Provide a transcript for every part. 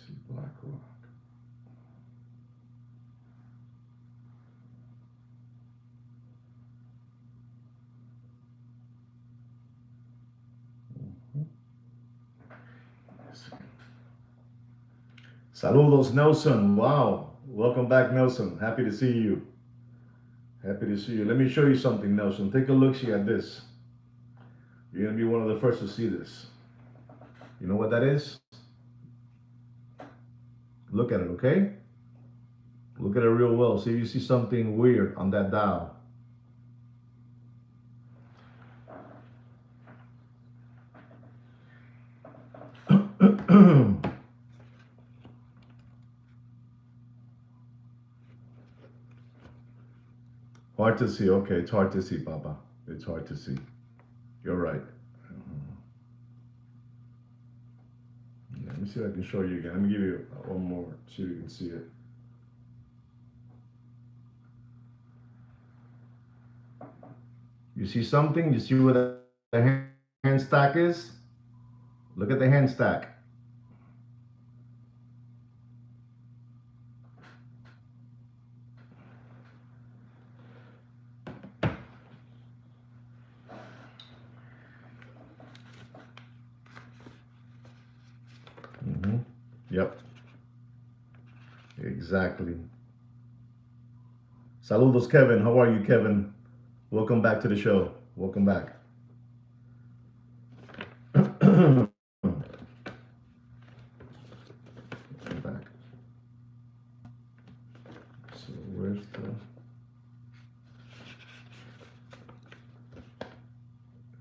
see BlackRock. Mhm. Saludos, Nelson. Wow. Welcome back, Nelson. Happy to see you. Happy to see you. Let me show you something, Nelson. Take a look see at this. You're going to be one of the first to see this. You know what that is? Look at it, okay? Look at it real well. See if you see something weird on that dial. Hard to see. Okay, it's hard to see, Papa. It's hard to see. You're right. Yeah, let me see if I can show you again. Let me give you one more so you can see it. You see something? You see where the hand stack is? Look at the hand stack. Mm-hmm. Yep, exactly. Saludos, Kevin. How are you, Kevin? Welcome back to the show. Welcome back. Welcome back. So where's the?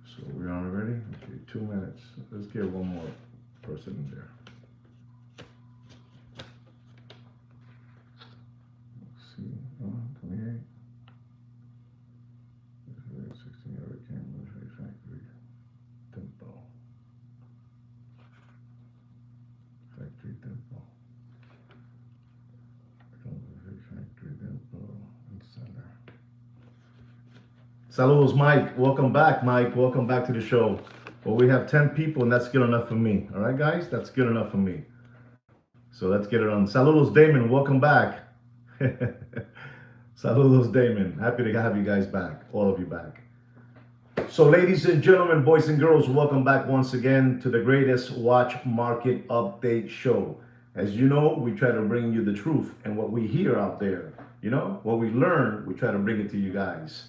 So we're on already. Okay, 2 minutes. Let's get one more person in there. Let's see. 28. 16 hour camera factory tempo. Factory tempo. Factory tempo and center. Saludos, Mike. Welcome back, Mike. Welcome back to the show. Well, we have 10 people, and that's good enough for me. All right, guys? That's good enough for me. So let's get it on. Saludos, Damon. Welcome back. Saludos, Damon. Happy to have you guys back, all of you back. So, ladies and gentlemen, boys and girls, welcome back once again to the greatest watch market update show. As you know, we try to bring you the truth and what we hear out there. You know, what we learn, we try to bring it to you guys.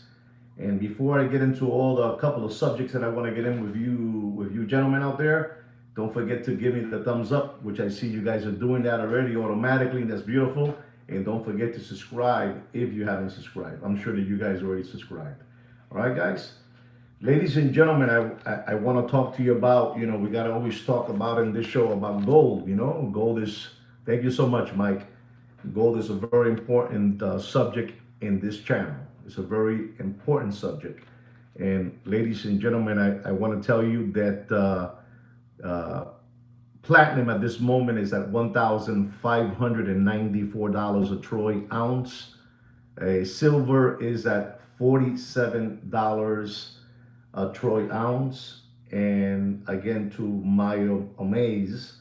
And before I get into all the couple of subjects that I want to get in with you gentlemen out there, don't forget to give me the thumbs up, which I see you guys are doing that already automatically. That's beautiful. And don't forget to subscribe if you haven't subscribed. I'm sure that you guys already subscribed. All right, guys? Ladies and gentlemen, I want to talk to you about, we got to always talk about in this show about gold. Gold is, thank you so much, Mike. Gold is a very important subject in this channel. It's a very important subject. And ladies and gentlemen, I want to tell you that platinum at this moment is at $1,594 a troy ounce. Silver is at $47 a troy ounce. And again, to my amaze,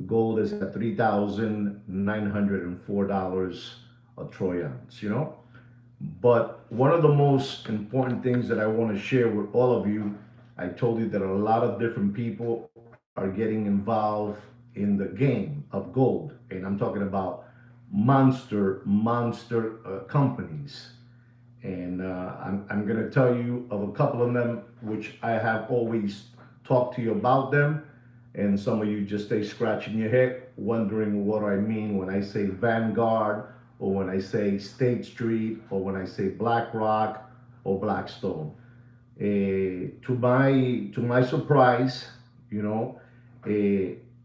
gold is at $3,904 a troy ounce, But one of the most important things that I want to share with all of you, I told you that a lot of different people are getting involved in the game of gold. And I'm talking about monster companies. And I'm going to tell you of a couple of them, which I have always talked to you about them. And some of you just stay scratching your head, wondering what I mean when I say Vanguard, or when I say State Street, or when I say BlackRock or Blackstone. To my surprise,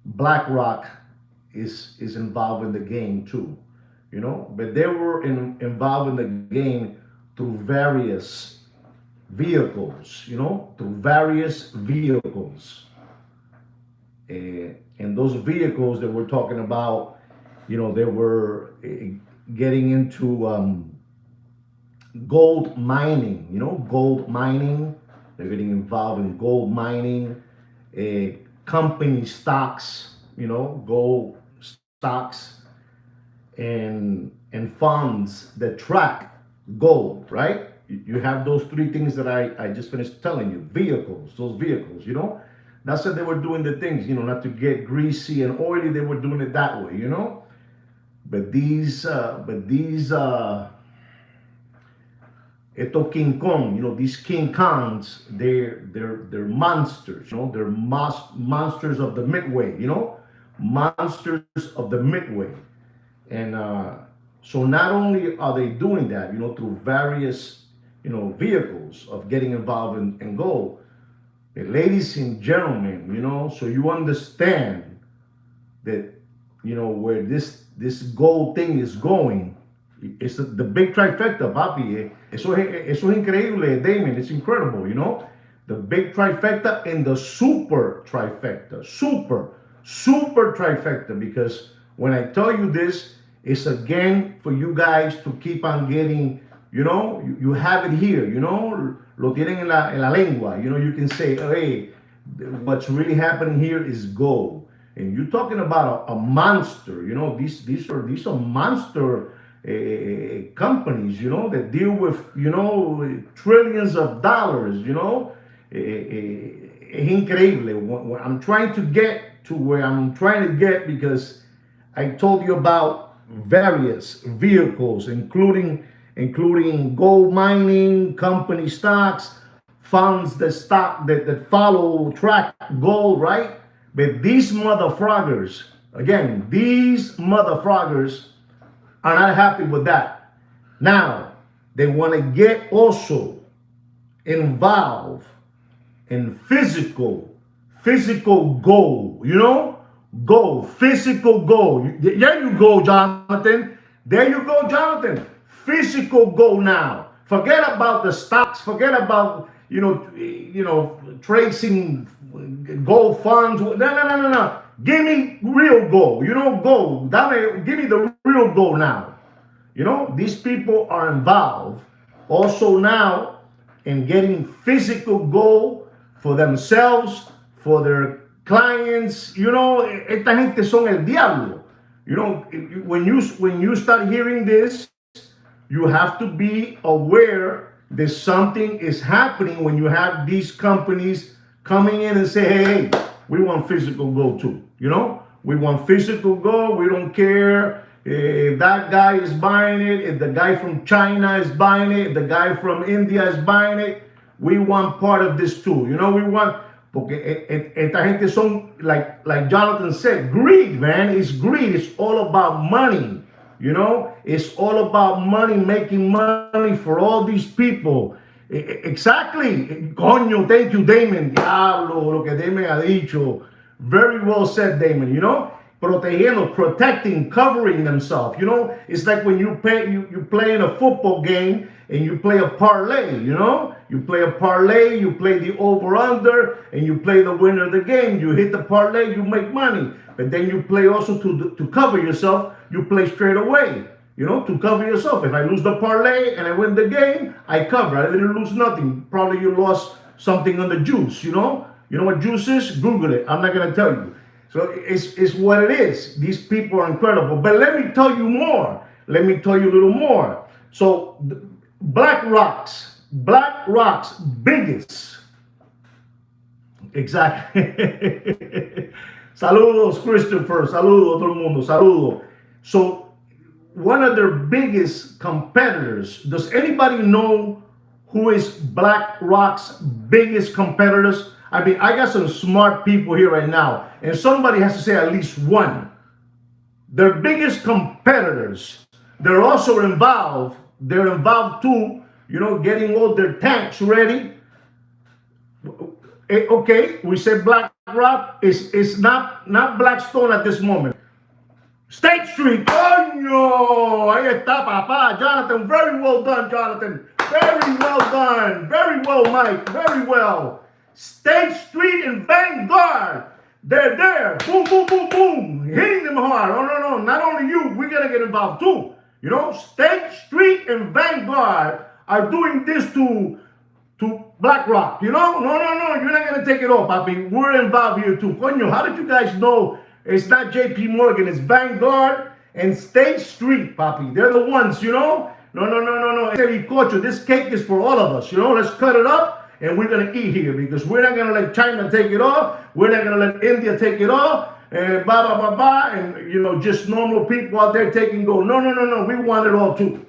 BlackRock is involved in the game too, but they were involved in the game through various vehicles, through various vehicles. And those vehicles that we're talking about, they were getting into gold mining, gold mining. They're getting involved in gold mining, company stocks, gold stocks and funds that track gold, right? You have those three things that I just finished telling you. Vehicles, those vehicles, That's what they were doing the things, not to get greasy and oily. They were doing it that way. But these estos King Kong, these King Kongs, they're monsters, they're monsters of the midway, monsters of the midway. And so not only are they doing that, through various, vehicles of getting involved in gold, ladies and gentlemen, so you understand that, where this gold thing is going. It's the big trifecta, papi. Eso es increíble, Damon. It's incredible, The big trifecta and the super trifecta. Super trifecta. Because when I tell you this, it's again for you guys to keep on getting, you have it here, lo tienen en la lengua. You can say, hey, what's really happening here is gold. And you're talking about a monster, these are monster companies, that deal with, trillions of dollars, Es increíble. I'm trying to get to where I'm trying to get because I told you about various vehicles, including gold mining, company stocks, funds that follow track gold, right? But these motherfroggers, again, are not happy with that. Now, they want to get also involved in physical gold, gold, physical gold. There you go, Jonathan. Physical gold now. Forget about the stocks. Forget about, tracing gold funds. No. Give me real gold. Gold. Give me the real gold now. These people are involved also now in getting physical gold for themselves, for their clients. Esta gente son el diablo. When you start hearing this, you have to be aware that something is happening when you have these companies coming in and say, hey, we want physical gold too. We want physical gold. We don't care if that guy is buying it, if the guy from China is buying it, if the guy from India is buying it. We want part of this too. We want, porque esta gente son, like Jonathan said, greed, man. It's greed. It's all about money. It's all about money, making money for all these people. Exactly. Coño, thank you, Damon. Diablo, lo que Damon ha dicho. Very well said, Damon. Protegiendo, protecting, covering themselves. It's like when you play in a football game and you play a parlay. You play a parlay, you play the over/under, and you play the winner of the game. You hit the parlay, you make money. But then you play also to cover yourself. You play straight away, to cover yourself. If I lose the parlay and I win the game, I cover. I didn't lose nothing. Probably you lost something on the juice, You know what juice is? Google it. I'm not going to tell you. So it's what it is. These people are incredible. But let me tell you more. Let me tell you a little more. So BlackRock's biggest. Exactly. Saludos, Christopher. Saludos, todo el mundo. Saludos. So one of their biggest competitors, does anybody know who is BlackRock's biggest competitors? I mean, I got some smart people here right now, and somebody has to say at least one. Their biggest competitors, they're also involved. They're involved too, getting all their tanks ready. Okay, we said BlackRock is not Blackstone at this moment. State Street. Coño, ahí está, papá. Jonathan, very well done, Jonathan. Very well done. Very well, Mike. Very well. State Street and Vanguard. They're there. Boom, boom, boom, boom. Hitting them hard. Oh, no. Not only you. We're going to get involved too. State Street and Vanguard are doing this to BlackRock. No. You're not going to take it off, papi. We're involved here too. Coño, how did you guys know It's not JP Morgan, it's Vanguard and State Street, papi. They're the ones, you know? No. This cake is for all of us, you know? Let's cut it up and we're going to eat here because we're not going to let China take it all. We're not going to let India take it all. And and, you know, just normal people out there taking gold. No. We want it all too.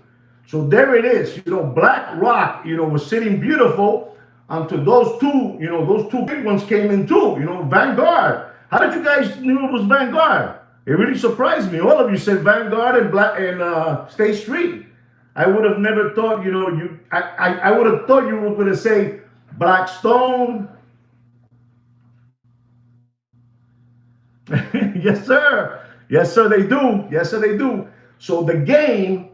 So there it is. You know, BlackRock, you know, was sitting beautiful until those two big ones came in too. You know, Vanguard. How did you guys knew it was Vanguard? It really surprised me. All of you said Vanguard and State Street. I would have never thought, you know, I would have thought you were going to say Blackstone. Yes, sir. Yes, sir, they do. Yes, sir, they do. So the game,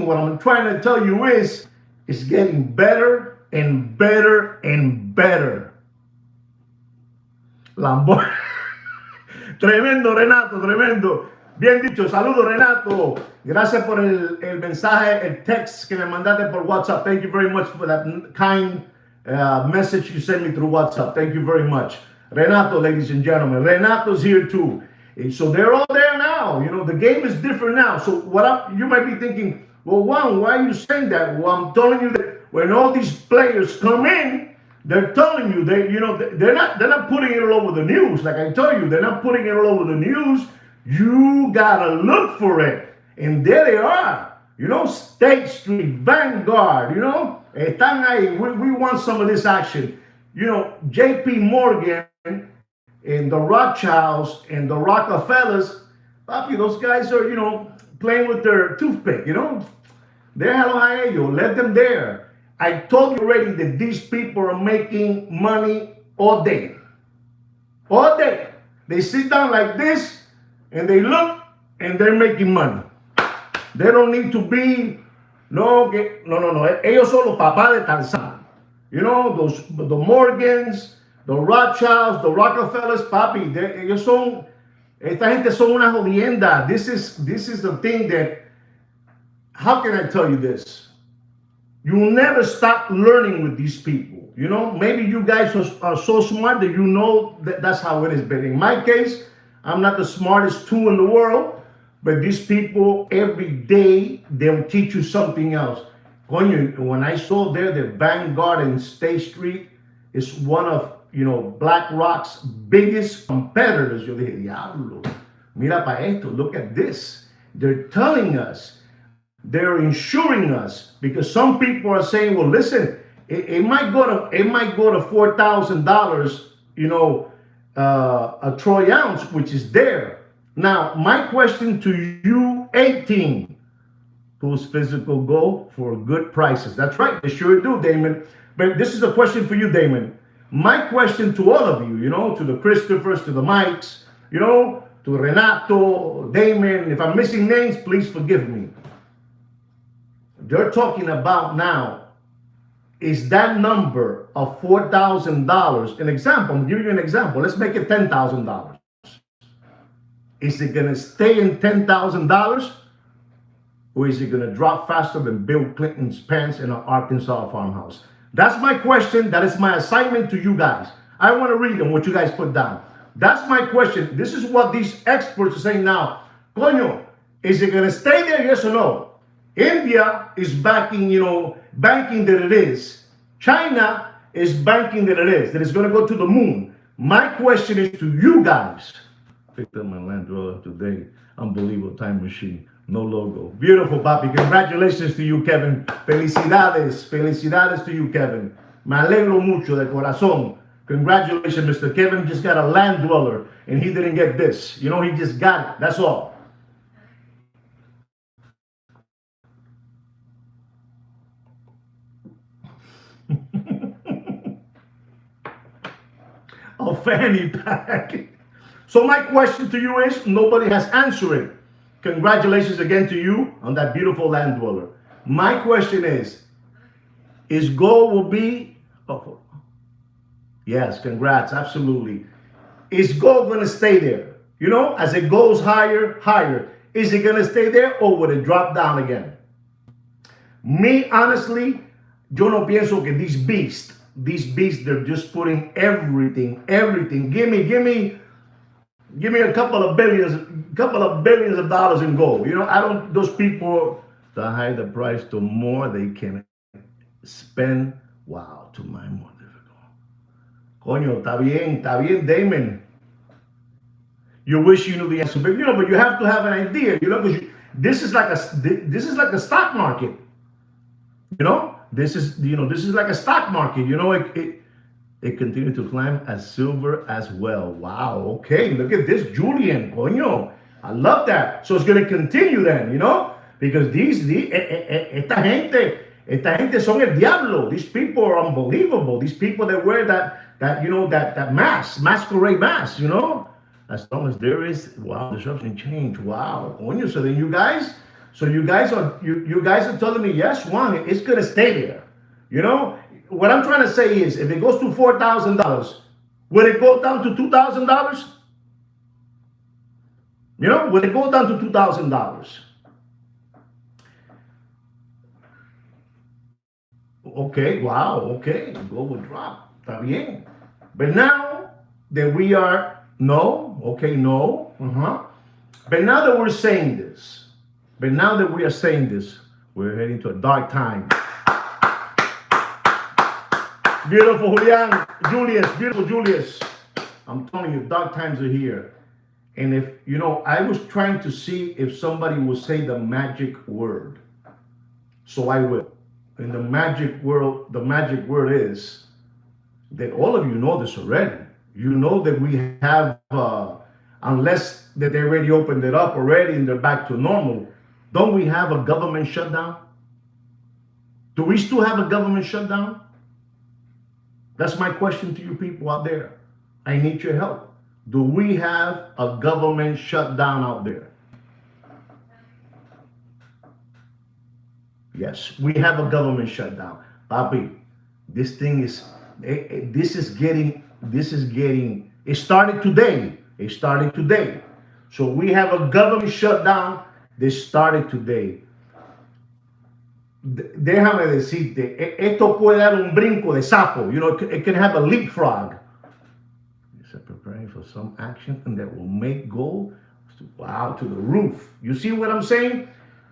what I'm trying to tell you is getting better and better and better. Lambo. Tremendo, Renato, tremendo. Bien dicho. Saludos, Renato. Gracias por el mensaje, el text que me mandaste por WhatsApp. Thank you very much for that kind message you sent me through WhatsApp. Thank you very much. Renato, ladies and gentlemen. Renato's here too. And so they're all there now. You know, the game is different now. So you might be thinking, well, Juan, why are you saying that? Well, I'm telling you that when all these players come in, they're telling you they're not putting it all over the news. Like I tell you, they're not putting it all over the news. You gotta look for it. And there they are. You know, State Street, Vanguard, you know, están ahí. We want some of this action. You know, JP Morgan and the Rothschilds and the Rockefellers, papi, those guys are, you know, playing with their toothpick, you know. Déjalo a ellos, let them there. I told you already that these people are making money all day. All day. They sit down like this and they look and they're making money. They don't need to be, no. Ellos son los papás de Tarzán. You know, the Morgans, the Rothschilds, the Rockefellers, papi, esta gente son una jodienda. This is the thing that, how can I tell you this? You'll never stop learning with these people. You know, maybe you guys are so smart that you know that that's how it is. But in my case, I'm not the smartest tool in the world, but these people, every day, they'll teach you something else. When I saw there that Vanguard and State Street is one of, you know, BlackRock's biggest competitors, yo dije, diablo, mira pa esto, look at this. They're telling us, they're insuring us, because some people are saying, well, listen, it might go to $4,000, you know, a troy ounce, which is there. Now, my question to you, 18. Whose physical gold for good prices. That's right, they sure do, Damon. But this is a question for you, Damon. My question to all of you, you know, to the Christophers, to the Mikes, you know, to Renato, Damon. If I'm missing names, please forgive me. They're talking about now, is that number of $4,000, an example, I'm giving you an example. Let's make it $10,000. Is it going to stay in $10,000? Or is it going to drop faster than Bill Clinton's pants in an Arkansas farmhouse? That's my question. That is my assignment to you guys. I want to read them, what you guys put down. That's my question. This is what these experts are saying now. Coño, is it going to stay there, yes or no? India is backing, you know, banking that it is. China is banking that it is, that it's going to go to the moon. My question is to you guys. Picked up my Land Rover today. Unbelievable time machine. No logo. Beautiful, papi. Congratulations to you, Kevin. Felicidades. Felicidades to you, Kevin. Me alegro mucho de corazón. Congratulations, Mr. Kevin just got a Land Dweller, and he didn't get this. You know, he just got it. That's all. A fanny pack. So my question to you is, nobody has answered it. Congratulations again to you on that beautiful Land Dweller. My question is gold will be, oh, yes, congrats, absolutely. Is gold going to stay there? You know, as it goes higher, higher. Is it going to stay there or will it drop down again? Me, honestly, yo no pienso que these beasts, they're just putting everything. Give me Give me a couple of billions of dollars in gold. You know, I don't. Those people, the higher the price, the more they can spend. Wow, to my more difficult. Coño, está bien, Damon. You wish you knew the answer, but you know, but you have to have an idea. You know, because this is like a stock market. You know, this is like a stock market. You know, it continued to climb as silver as well. Wow. Okay. Look at this, Julian. Coño. I love that. So it's going to continue then, you know, because esta gente son el diablo. These people are unbelievable. These people that wear that masquerade mask, you know, as long as there is, wow, disruption change. Wow. Coño. So then you guys are telling me, yes, Juan, it's going to stay there. You know, what I'm trying to say is, if it goes to $4,000, will it go down to $2,000? You know, will it go down to $2,000? Okay, wow, okay, gold will drop. Está bien. But now that we are, no, okay, no, But now that we're saying this, we're heading to a dark time. Beautiful Julian, Julius, beautiful Julius. I'm telling you, dark times are here. And if, you know, I was trying to see if somebody would say the magic word. So I will. And the magic word is that all of you know this already. You know that we have, unless that they already opened it up already and they're back to normal, don't we have a government shutdown? Do we still have a government shutdown? That's my question to you people out there. I need your help. Do we have a government shutdown out there? Yes, we have a government shutdown. Papi, this thing is, it started today. It started today. So we have a government shutdown that started today. Déjame decirte, esto puede dar un brinco de sapo. You know, it can have a leapfrog. It's preparing for some action and that will make gold, wow, to the roof. You see what I'm saying?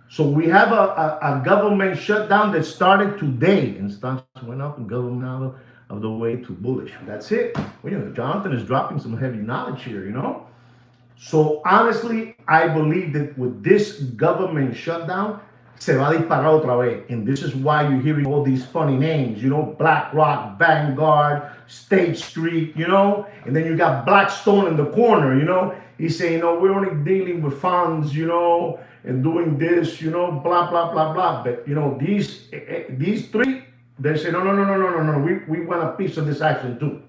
So we have a government shutdown that started today, and stocks went up and government out of the way to bullish. That's it. Well, you know, Jonathan is dropping some heavy knowledge here, you know? So honestly, I believe that with this government shutdown, se va a disparar otra vez. And this is why you're hearing all these funny names, you know, BlackRock, Vanguard, State Street, you know, and then you got Blackstone in the corner, you know. He's saying, no, we're only dealing with funds, you know, and doing this, you know, blah, blah, blah, blah. But, you know, these three, they say, no, we want a piece of this action too.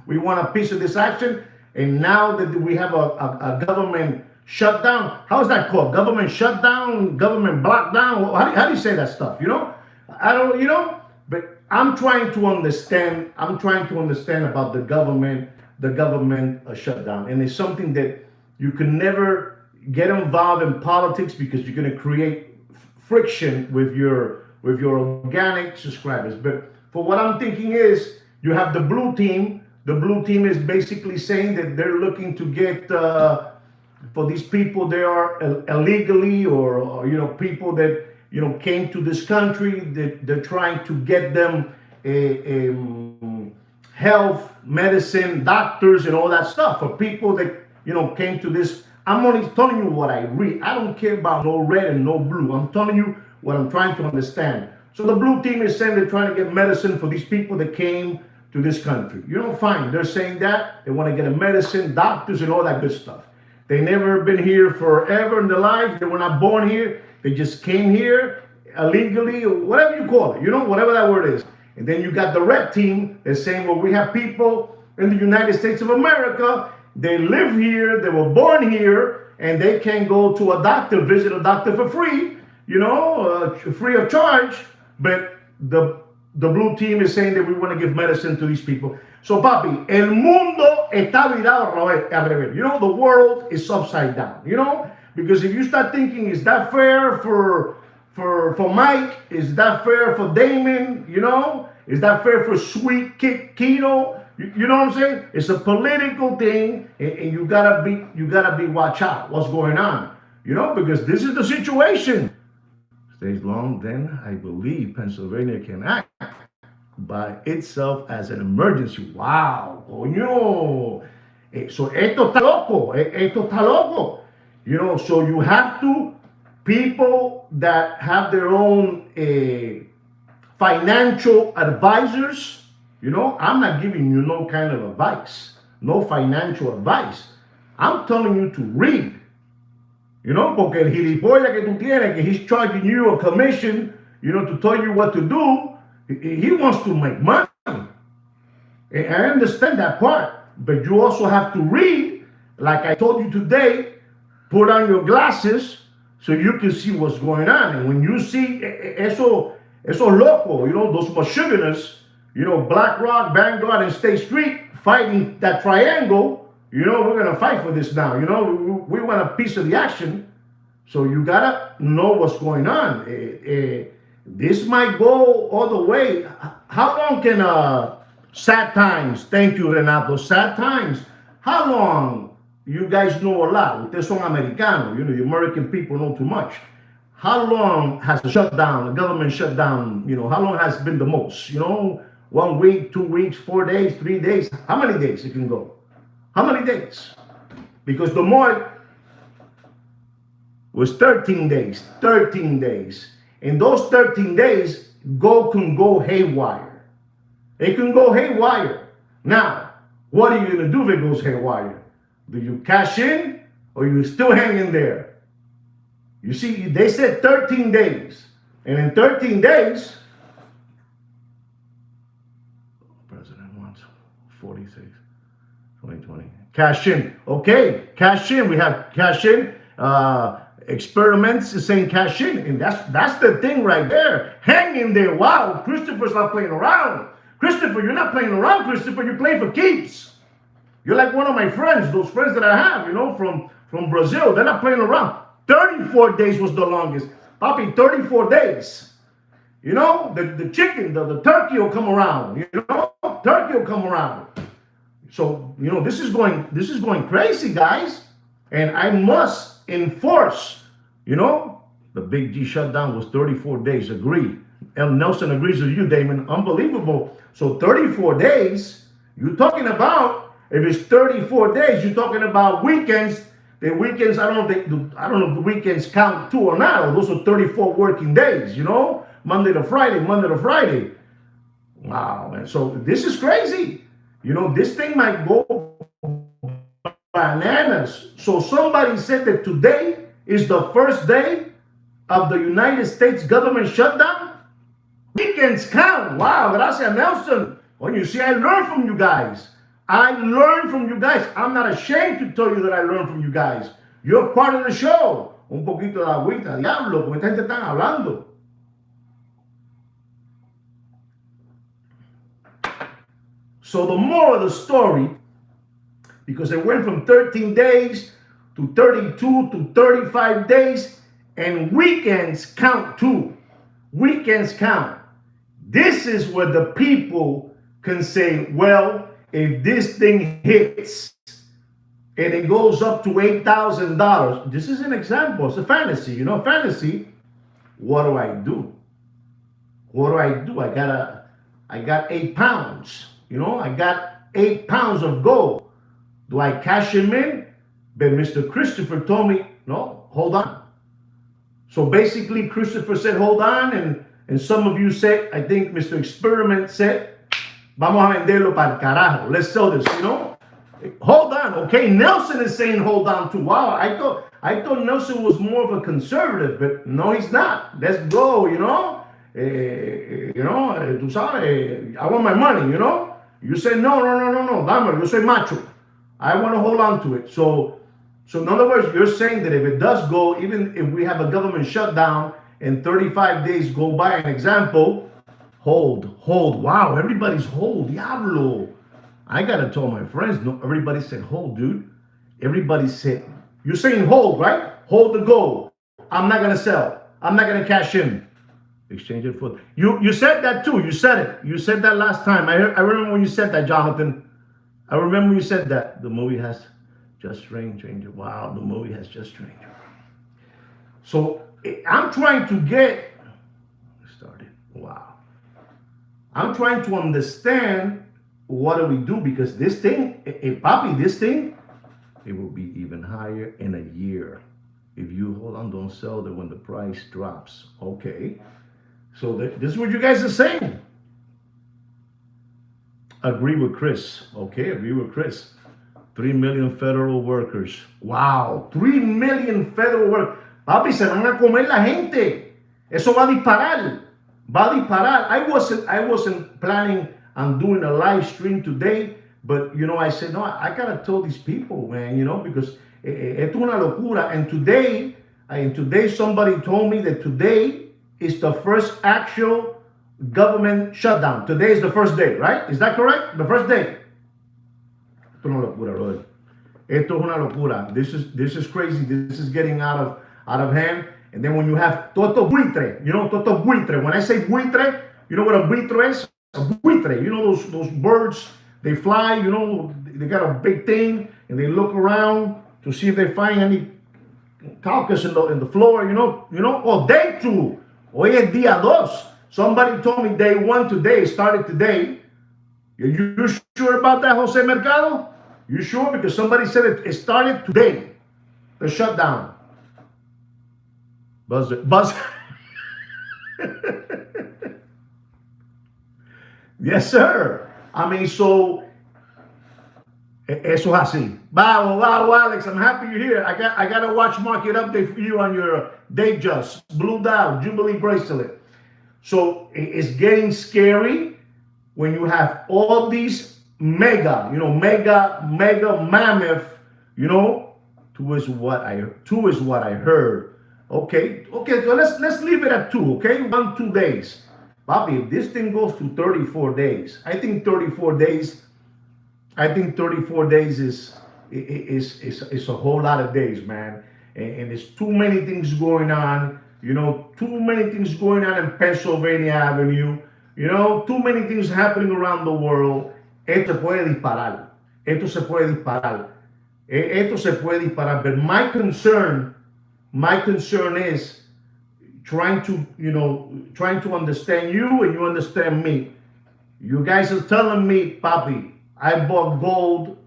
We want a piece of this action. And now that we have a government shutdown, how is that called? Government shutdown, government lockdown? How do you say that stuff? You know, I don't, you know, but I'm trying to understand about the government shutdown. And it's something that you can never get involved in politics because you're going to create friction with your organic subscribers. But for what I'm thinking is, you have the blue team. The blue team is basically saying that they're looking to get, for these people, they are illegally or you know, people that, you know, came to this country, that they're trying to get them health, medicine, doctors, and all that stuff. For people that, you know, came to this, I'm only telling you what I read. I don't care about no red and no blue. I'm telling you what I'm trying to understand. So the blue team is saying they're trying to get medicine for these people that came to this country. You know, fine. They're saying that. They want to get a medicine, doctors, and all that good stuff. They never been here forever in their life. They were not born here. They just came here illegally, or whatever you call it, you know, whatever that word is. And then you got the red team that's saying, well, we have people in the United States of America. They live here. They were born here, and they can go to a doctor, visit a doctor for free, you know, free of charge. But the blue team is saying that we want to give medicine to these people. So, papi, el mundo está virado al revés. You know, the world is upside down, you know? Because if you start thinking, is that fair for Mike? Is that fair for Damon? You know? Is that fair for Sweet Kick Kino? You know what I'm saying? It's a political thing, and you gotta be watch out what's going on. You know, because this is the situation. Stays long, then I believe Pennsylvania can act by itself as an emergency. Wow, coño. So esto está loco. Esto está loco. You know, so you have to people that have their own financial advisors. You know, I'm not giving you no kind of advice, no financial advice. I'm telling you to read. You know, porque el gilipollas que tú tienes, que he's charging you a commission, you know, to tell you what to do, he wants to make money. And I understand that part, but you also have to read, like I told you today, put on your glasses so you can see what's going on. And when you see eso loco, you know, those machinists, you know, BlackRock, Vanguard, and State Street fighting that triangle, you know, we're going to fight for this now. You know, we want a piece of the action. So you got to know what's going on. This might go all the way. How long can sad times, thank you, Renato, sad times, how long, you guys know a lot. Ustedes son americanos, you know, the American people know too much. How long has the shutdown, the government shutdown, you know, how long has been the most? You know, 1 week, 2 weeks, 4 days, 3 days? How many days it can go? How many days? Because the more was 13 days, 13 days. In those 13 days, can go haywire. It can go haywire. Now, what are you going to do if it goes haywire? Do you cash in or you still hanging there? You see, they said 13 days. And in 13 days, President wants 46, 2020. Cash in. Okay, cash in. We have cash in. Experiments is saying cash in. And that's the thing right there. Hang in there. Wow, Christopher's not playing around. Christopher, you're not playing around, Christopher. You're playing for keeps. You're like one of my friends, those friends that I have, you know, from Brazil. They're not playing around. 34 days was the longest. Papi, 34 days. You know, the chicken, the turkey will come around. You know, turkey will come around. So, you know, this is going crazy, guys. And I must enforce, you know, the Big G shutdown was 34 days. Agree. And Nelson agrees with you, Damon. Unbelievable. So 34 days, you're talking about, if it's 34 days, you're talking about weekends. The weekends, I don't know if the weekends count too or not. Or those are 34 working days, you know? Monday to Friday, Monday to Friday. Wow, man. So this is crazy. You know, this thing might go bananas. So somebody said that today is the first day of the United States government shutdown. Weekends count. Wow, gracias, Nelson. Well, you see, I learned from you guys. I learned from you guys. I'm not ashamed to tell you that I learned from you guys. You're part of the show. Un poquito de agüita, diablo, como esta gente están hablando. So the moral of the story, because it went from 13 days to 32 to 35 days, and weekends count too. Weekends count. This is where the people can say, well, if this thing hits and it goes up to $8,000, this is an example. It's a fantasy, you know, fantasy. What do I do? What do I do? I got 8 pounds. You know, I got 8 pounds of gold. Do I cash him in? But Mr. Christopher told me, no, hold on. So basically, Christopher said, hold on. And some of you said, I think Mr. Experiment said, vamos a venderlo para el carajo. Let's sell this, you know. Hold on, okay? Nelson is saying hold on too. Wow, I thought Nelson was more of a conservative, but no, he's not. Let's go, you know. Tú sabes, I want my money, you know. You say, no, dámelo, yo soy macho. I want to hold on to it. So in other words, you're saying that if it does go, even if we have a government shutdown and 35 days go by, an example, hold. Wow, everybody's hold. Diablo. I got to tell my friends, no, everybody said hold, dude. Everybody said, you're saying hold, right? Hold the gold. I'm not going to sell. I'm not going to cash in. Exchange it for... You said that too. You said it. You said that last time. I remember when you said that, Jonathan. I remember you said that the movie has just strange stranger. Wow, the movie has just stranger. So I'm trying to get started. Wow. I'm trying to understand what do we do because this thing, Papi, this thing, it will be even higher in a year. If you hold on, don't sell it when the price drops. Okay. So this is what you guys are saying. Agree with Chris. Okay, agree with Chris. 3 million federal workers. Wow, 3 million federal workers. Papi, se van a comer la gente. Eso va a disparar. Va a disparar. I wasn't planning on doing a live stream today, but I said, no, I gotta tell these people, man, because esto es una locura. And today somebody told me that today is the first actual government shutdown. Today is the first day, right? Is that correct? The first day. Esto es una locura, brother. Esto es una locura. This is crazy. This is getting out of hand. And then when you have toto buitre, toto buitre. When I say buitre, you know what a buitre is? A buitre. Those birds, they fly, they got a big thing and they look around to see if they find any carcass in the floor, or day two. Hoy es día dos. Somebody told me day one today, started today. You sure about that, Jose Mercado? You sure? Because somebody said it started today. The shutdown. Buzz. Yes, sir. I mean, so eso es así. Wow, Alex, I'm happy you're here. I got a watch market update for you on your Datejust Blue Dial Jubilee bracelet. So it's getting scary when you have all these mega mammoth, two is what I heard. Okay, so let's leave it at 2, okay? 2 days. Bobby, if this thing goes to 34 days, I think 34 days is a whole lot of days, man. And there's too many things going on, too many things going on in Pennsylvania Avenue, too many things happening around the world. Esto se puede disparar. Esto se puede disparar. But my concern is trying to understand you and you understand me. You guys are telling me, Papi, I bought gold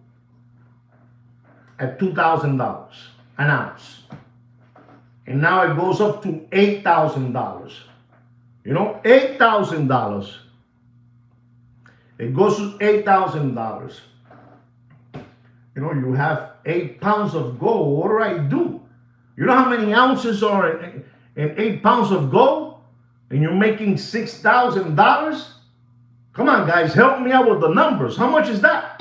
at $2,000 an ounce. And now it goes up to $8,000. $8,000. It goes to $8,000. You have 8 pounds of gold. What do I do? You know how many ounces are in 8 pounds of gold? And you're making $6,000? Come on, guys, help me out with the numbers. How much is that?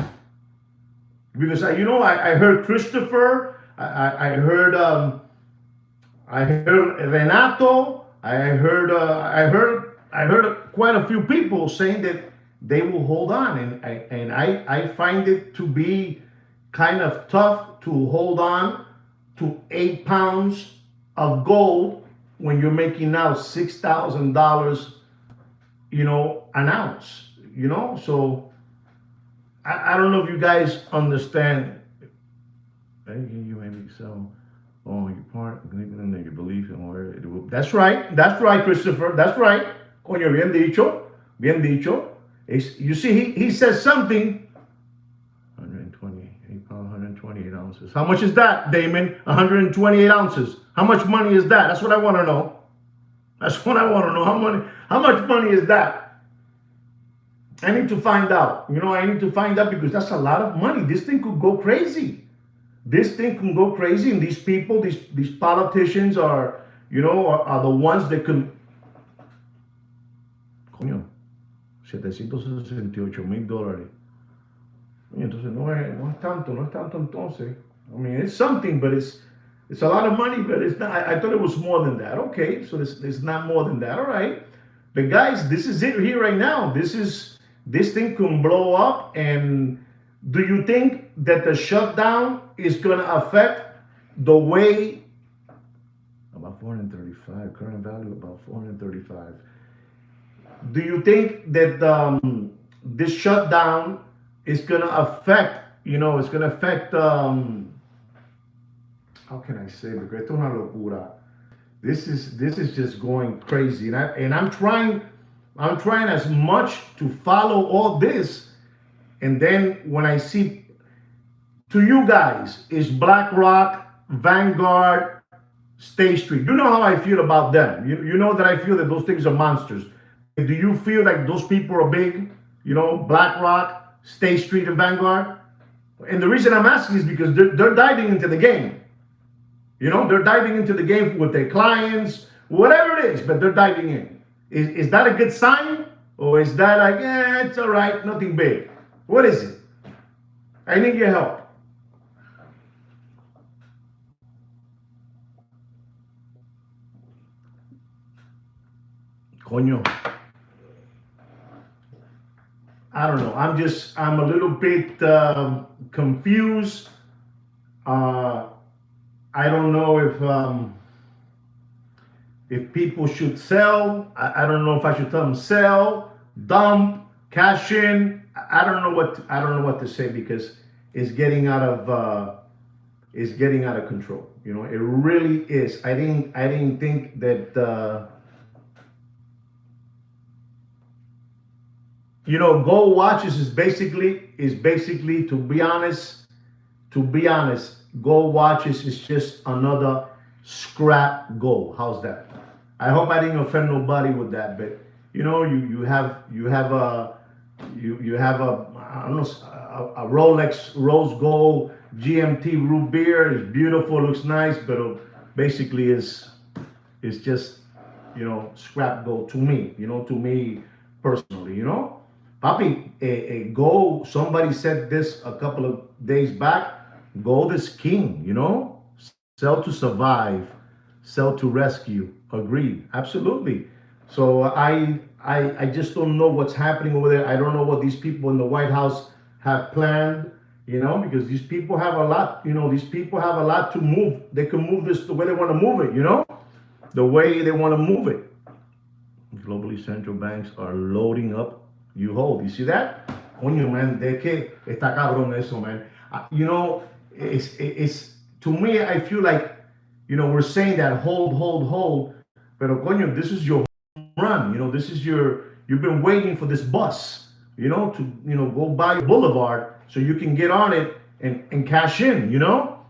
Because I heard Christopher, I heard Renato, I heard quite a few people saying that they will hold on, and I find it to be kind of tough to hold on to 8 pounds of gold when you're making now $6,000, an ounce, So I don't know if you guys understand. You maybe so. Oh, your part, and your belief in where it will. That's right, Christopher. That's right. Coño, bien dicho, bien dicho. You see, he says something. 128 ounces. How much is that, Damon? 128 ounces. How much money is that? That's what I want to know. How much money is that? I need to find out. Because that's a lot of money. This thing could go crazy. And these people, these politicians are the ones that can. Coño, $768,000. Entonces no es tanto entonces. I mean, it's something, but it's a lot of money, but it's not. I thought it was more than that. Okay, so it's not more than that. All right, but guys, this is it here right now. This thing can blow up. And do you think that the shutdown is going to affect the way? About 435 current value, about 435. Do you think that this shutdown it's gonna affect, it's gonna affect. How can I say? Porque esto es una locura. This is just going crazy, and I'm trying as much to follow all this, and then when I see, to you guys, is BlackRock, Vanguard, State Street. You know how I feel about them. You know that I feel that those things are monsters. But do you feel like those people are big? BlackRock, State Street, and Vanguard. And the reason I'm asking is because they're diving into the game. They're diving into the game with their clients, whatever it is, but they're diving in. Is that a good sign? Or is that like, it's all right, nothing big? What is it? I need your help. Coño. I don't know. I'm a little bit confused. I don't know if people should sell. I don't know if I should tell them sell, dump, cash in. I don't know what to say, because it's getting out of control. It really is. I didn't think that. Gold watches is basically, to be honest, gold watches is just another scrap gold. How's that? I hope I didn't offend nobody with that, but you have a I don't know, a Rolex rose gold GMT root beer. It's beautiful, looks nice, but basically is just scrap gold to me. To me personally. Papi, gold. Somebody said this a couple of days back. Gold is king. Sell to survive, sell to rescue. Agreed, absolutely. So I just don't know what's happening over there. I don't know what these people in the White House have planned. Because these people have a lot. These people have a lot to move. They can move this the way they want to move it. The way they want to move it. Globally, central banks are loading up. You hold. You see that? Coño, man, de que está cabrón eso, man. It's to me. I feel like we're saying that hold, pero coño, this is your run. This is you've been waiting for this bus. To go by Boulevard so you can get on it and cash in.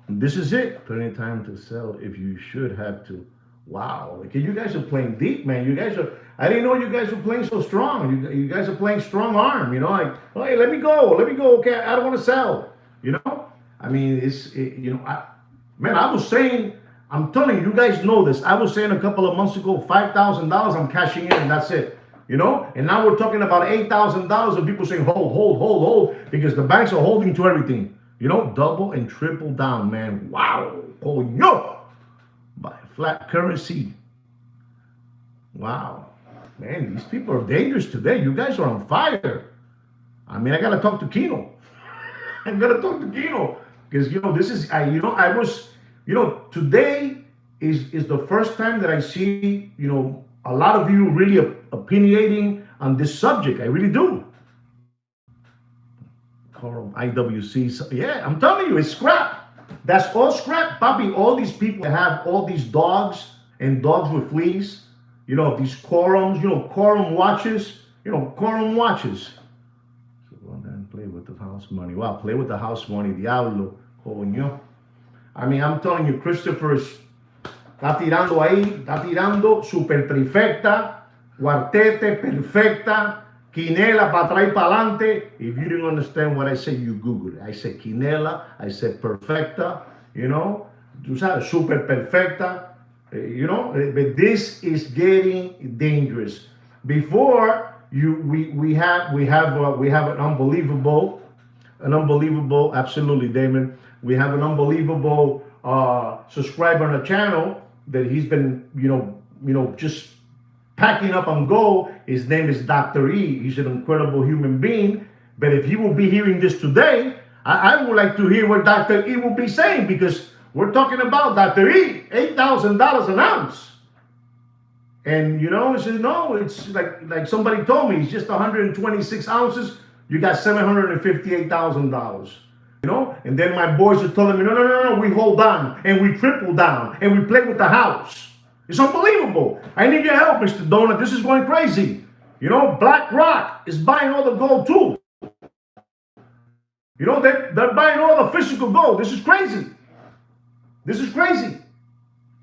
This is it. Plenty of time to sell if you should have to. Wow, okay, you guys are playing deep, man. You guys are. I didn't know you guys were playing so strong. You guys are playing strong arm. Like, oh, hey, let me go. Okay, I don't want to sell. I mean, I was saying. I'm telling you, you guys know this. I was saying a couple of months ago, $5,000. I'm cashing in, and that's it. And now we're talking about $8,000, and people saying hold, because the banks are holding to everything. Double and triple down, man. Wow, oh no. By flat currency. Wow. Man, these people are dangerous today. You guys are on fire. I mean, I got to talk to Kino. Because, this is, I was, today is the first time that I see, a lot of you really opinionating on this subject. I really do. Carl, IWC. Yeah, I'm telling you, it's scrap. That's all scrap, Bobby. All these people that have all these dogs and dogs with fleas, these quorums, quorum watches, quorum watches. So go on and play with the house money. Wow, play with the house money, diablo, coño. I mean, I'm telling you, Christopher está tirando ahí, está tirando super trifecta, cuartete, perfecta, quinela para atrás y para adelante. If you didn't understand what I said, you Google it. I said quinela, I said perfecta, tú sabes, super perfecta, but this is getting dangerous. Before we have an unbelievable, absolutely, Damon. We have an unbelievable subscriber on the channel that he's been, just packing up on gold. His name is Dr. E. He's an incredible human being. But if he will be hearing this today, I would like to hear what Dr. E will be saying, because we're talking about Dr. E, $8,000 an ounce. And he says, no, it's like somebody told me, it's just 126 ounces, you got $758,000. You know, and then my boys are telling me, no, no, no, no, we hold on and we triple down and we play with the house. It's unbelievable. I need your help, Mr. Donut. This is going crazy. You know, BlackRock is buying all the gold too. You know, they're buying all the physical gold. This is crazy. This is crazy.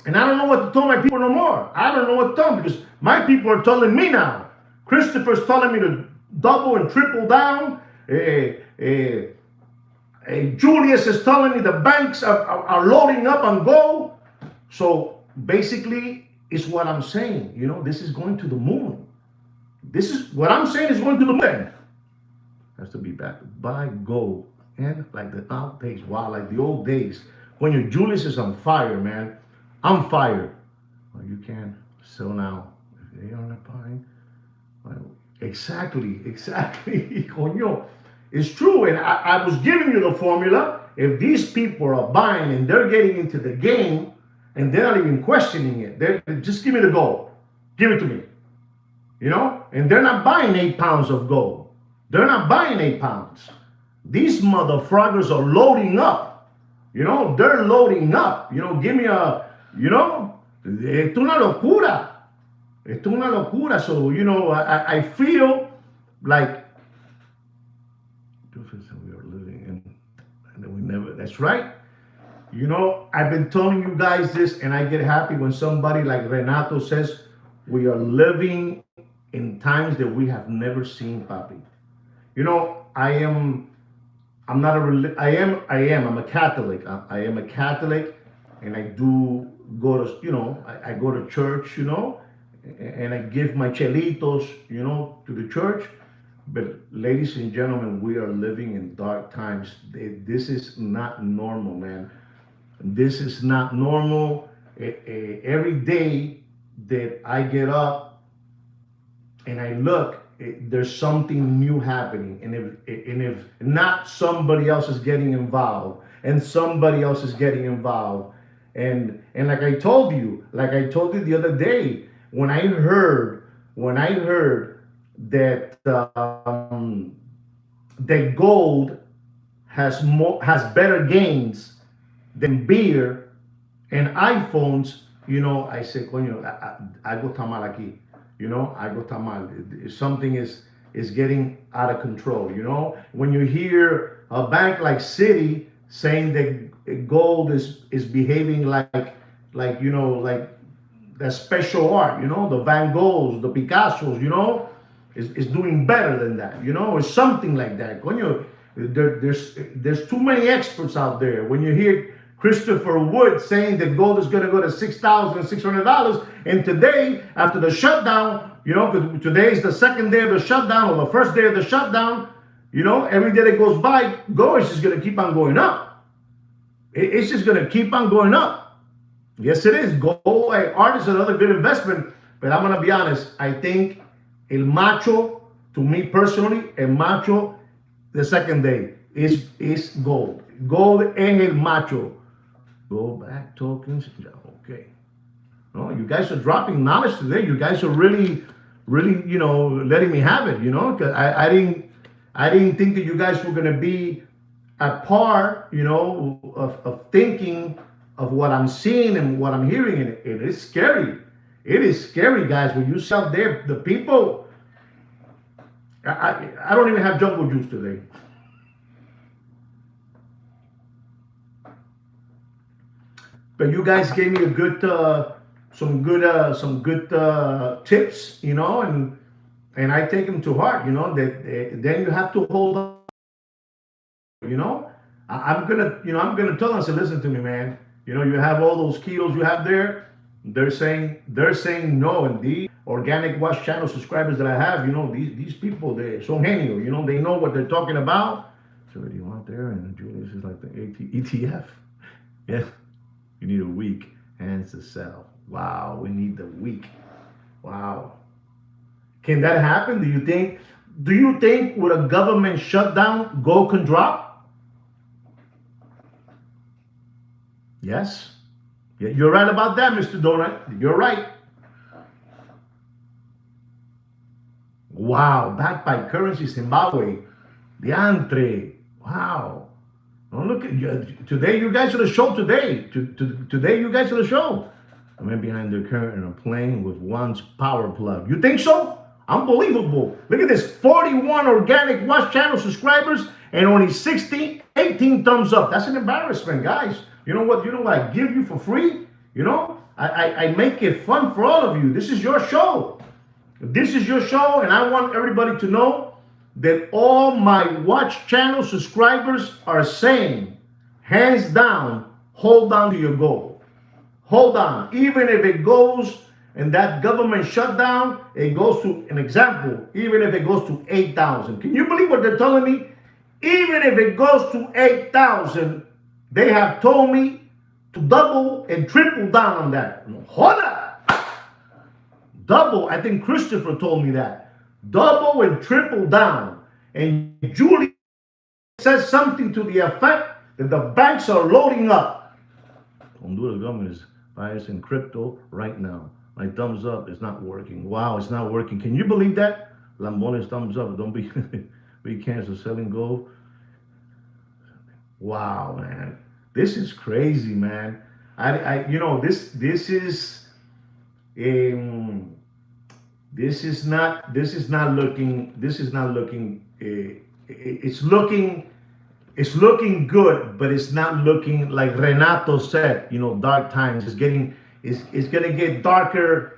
And I don't know what to tell my people no more. I don't know what to tell them because my people are telling me now. Christopher's telling me to double and triple down. Julius is telling me the banks are loading up on gold. So basically, it's what I'm saying. You know, this is going to the moon. This is what I'm saying is going to the moon. Has to be back. Buy gold. And like the old days. Wow, like the old days. When your Julius is on fire, man. I'm fired. Well, you can sell now. If they are not buying. Well, exactly. Coño. It's true. And I was giving you the formula. If these people are buying and they're getting into the game and they're not even questioning it, they're just give me the gold. Give it to me. You know? And they're not buying 8 pounds of gold. They're not buying 8 pounds. These motherfuckers are loading up. You know, they're loading up. You know, give me a, you know, es una locura. Es una locura. So, you know, I feel like we are living in, and we never, that's right. You know, I've been telling you guys this, and I get happy when somebody like Renato says, we are living in times that we have never seen, Papi. You know, I'm a Catholic. I am a Catholic, and I do go to, you know, I go to church, you know, and I give my chelitos, you know, to the church. But ladies and gentlemen, we are living in dark times. This is not normal, man. This is not normal. Every day that I get up and I look, there's something new happening. And if not, somebody else is getting involved, and somebody else is getting involved. And like I told you the other day, when I heard that that gold has better gains than beer and iPhones, you know, I said, coño, algo está mal aquí. You know, algo está mal. Something is getting out of control. You know, when you hear a bank like Citi saying that gold is behaving like you know, like that special art, you know, the Van Goghs, the Picassos, you know, is doing better than that, you know, or something like that. Coño, there's too many experts out there. When you hear Christopher Wood saying that gold is going to go to $6,600, and today, after the shutdown, you know, because today is the second day of the shutdown or the first day of the shutdown, you know, every day that goes by, gold is just going to keep on going up. It's just going to keep on going up. Yes, it is. Gold, art is another good investment, but I'm going to be honest. I think El Macho, to me personally, El Macho, the second day, is gold. Gold es El Macho. Go back tokens. Okay. No, you guys are dropping knowledge today. You guys are really, you know, letting me have it, you know, because I didn't think that you guys were going to be at par, you know, of thinking of what I'm seeing and what I'm hearing. And it is scary. It is scary, guys. When you sell there, the people, I don't even have jungle juice today. But you guys gave me a good, some good tips, you know, and I take them to heart, you know. That then you have to hold on, you know. I'm gonna tell them, say, listen to me, man. You know, you have all those kilos you have there. They're saying no, and the Organic Watch channel subscribers that I have, you know, these people, they're so genio, you know, they know what they're talking about. So what do you want there? And Julius is like the ETF. Yeah. You need a week hands to sell. Wow, we need the week. Wow. Can that happen? Do you think with a government shutdown, gold can drop? Yes. Yeah, you're right about that, Mr. Donut. You're right. Wow, backed by currency Zimbabwe. Diantre. Wow. Oh, look at you. Today, you guys are the show today. Today, you guys are the show. I went behind the curtain and playing with one's power plug. You think so? Unbelievable. Look at this 41 organic watch channel subscribers and only 16, 18 thumbs up. That's an embarrassment, guys. You know what? You know what I give you for free? You know, I make it fun for all of you. This is your show. This is your show, and I want everybody to know that all my watch channel subscribers are saying, hands down, hold on to your goal. Hold on. Even if it goes and that government shutdown, it goes to, an example, even if it goes to 8,000. Can you believe what they're telling me? Even if it goes to 8,000, they have told me to double and triple down on that. Hold on. Double, I think Christopher told me that. Double and triple down. And Julie says something to the effect that the banks are loading up. Honduras government is buying in crypto right now. My thumbs up is not working. Wow, it's not working. Can you believe that? Lambones thumbs up. Don't be be cancer selling gold. Wow, man. This is crazy, man. You know, this is looking it's looking good, but it's not looking like Renato said, you know, dark times. It's gonna get darker.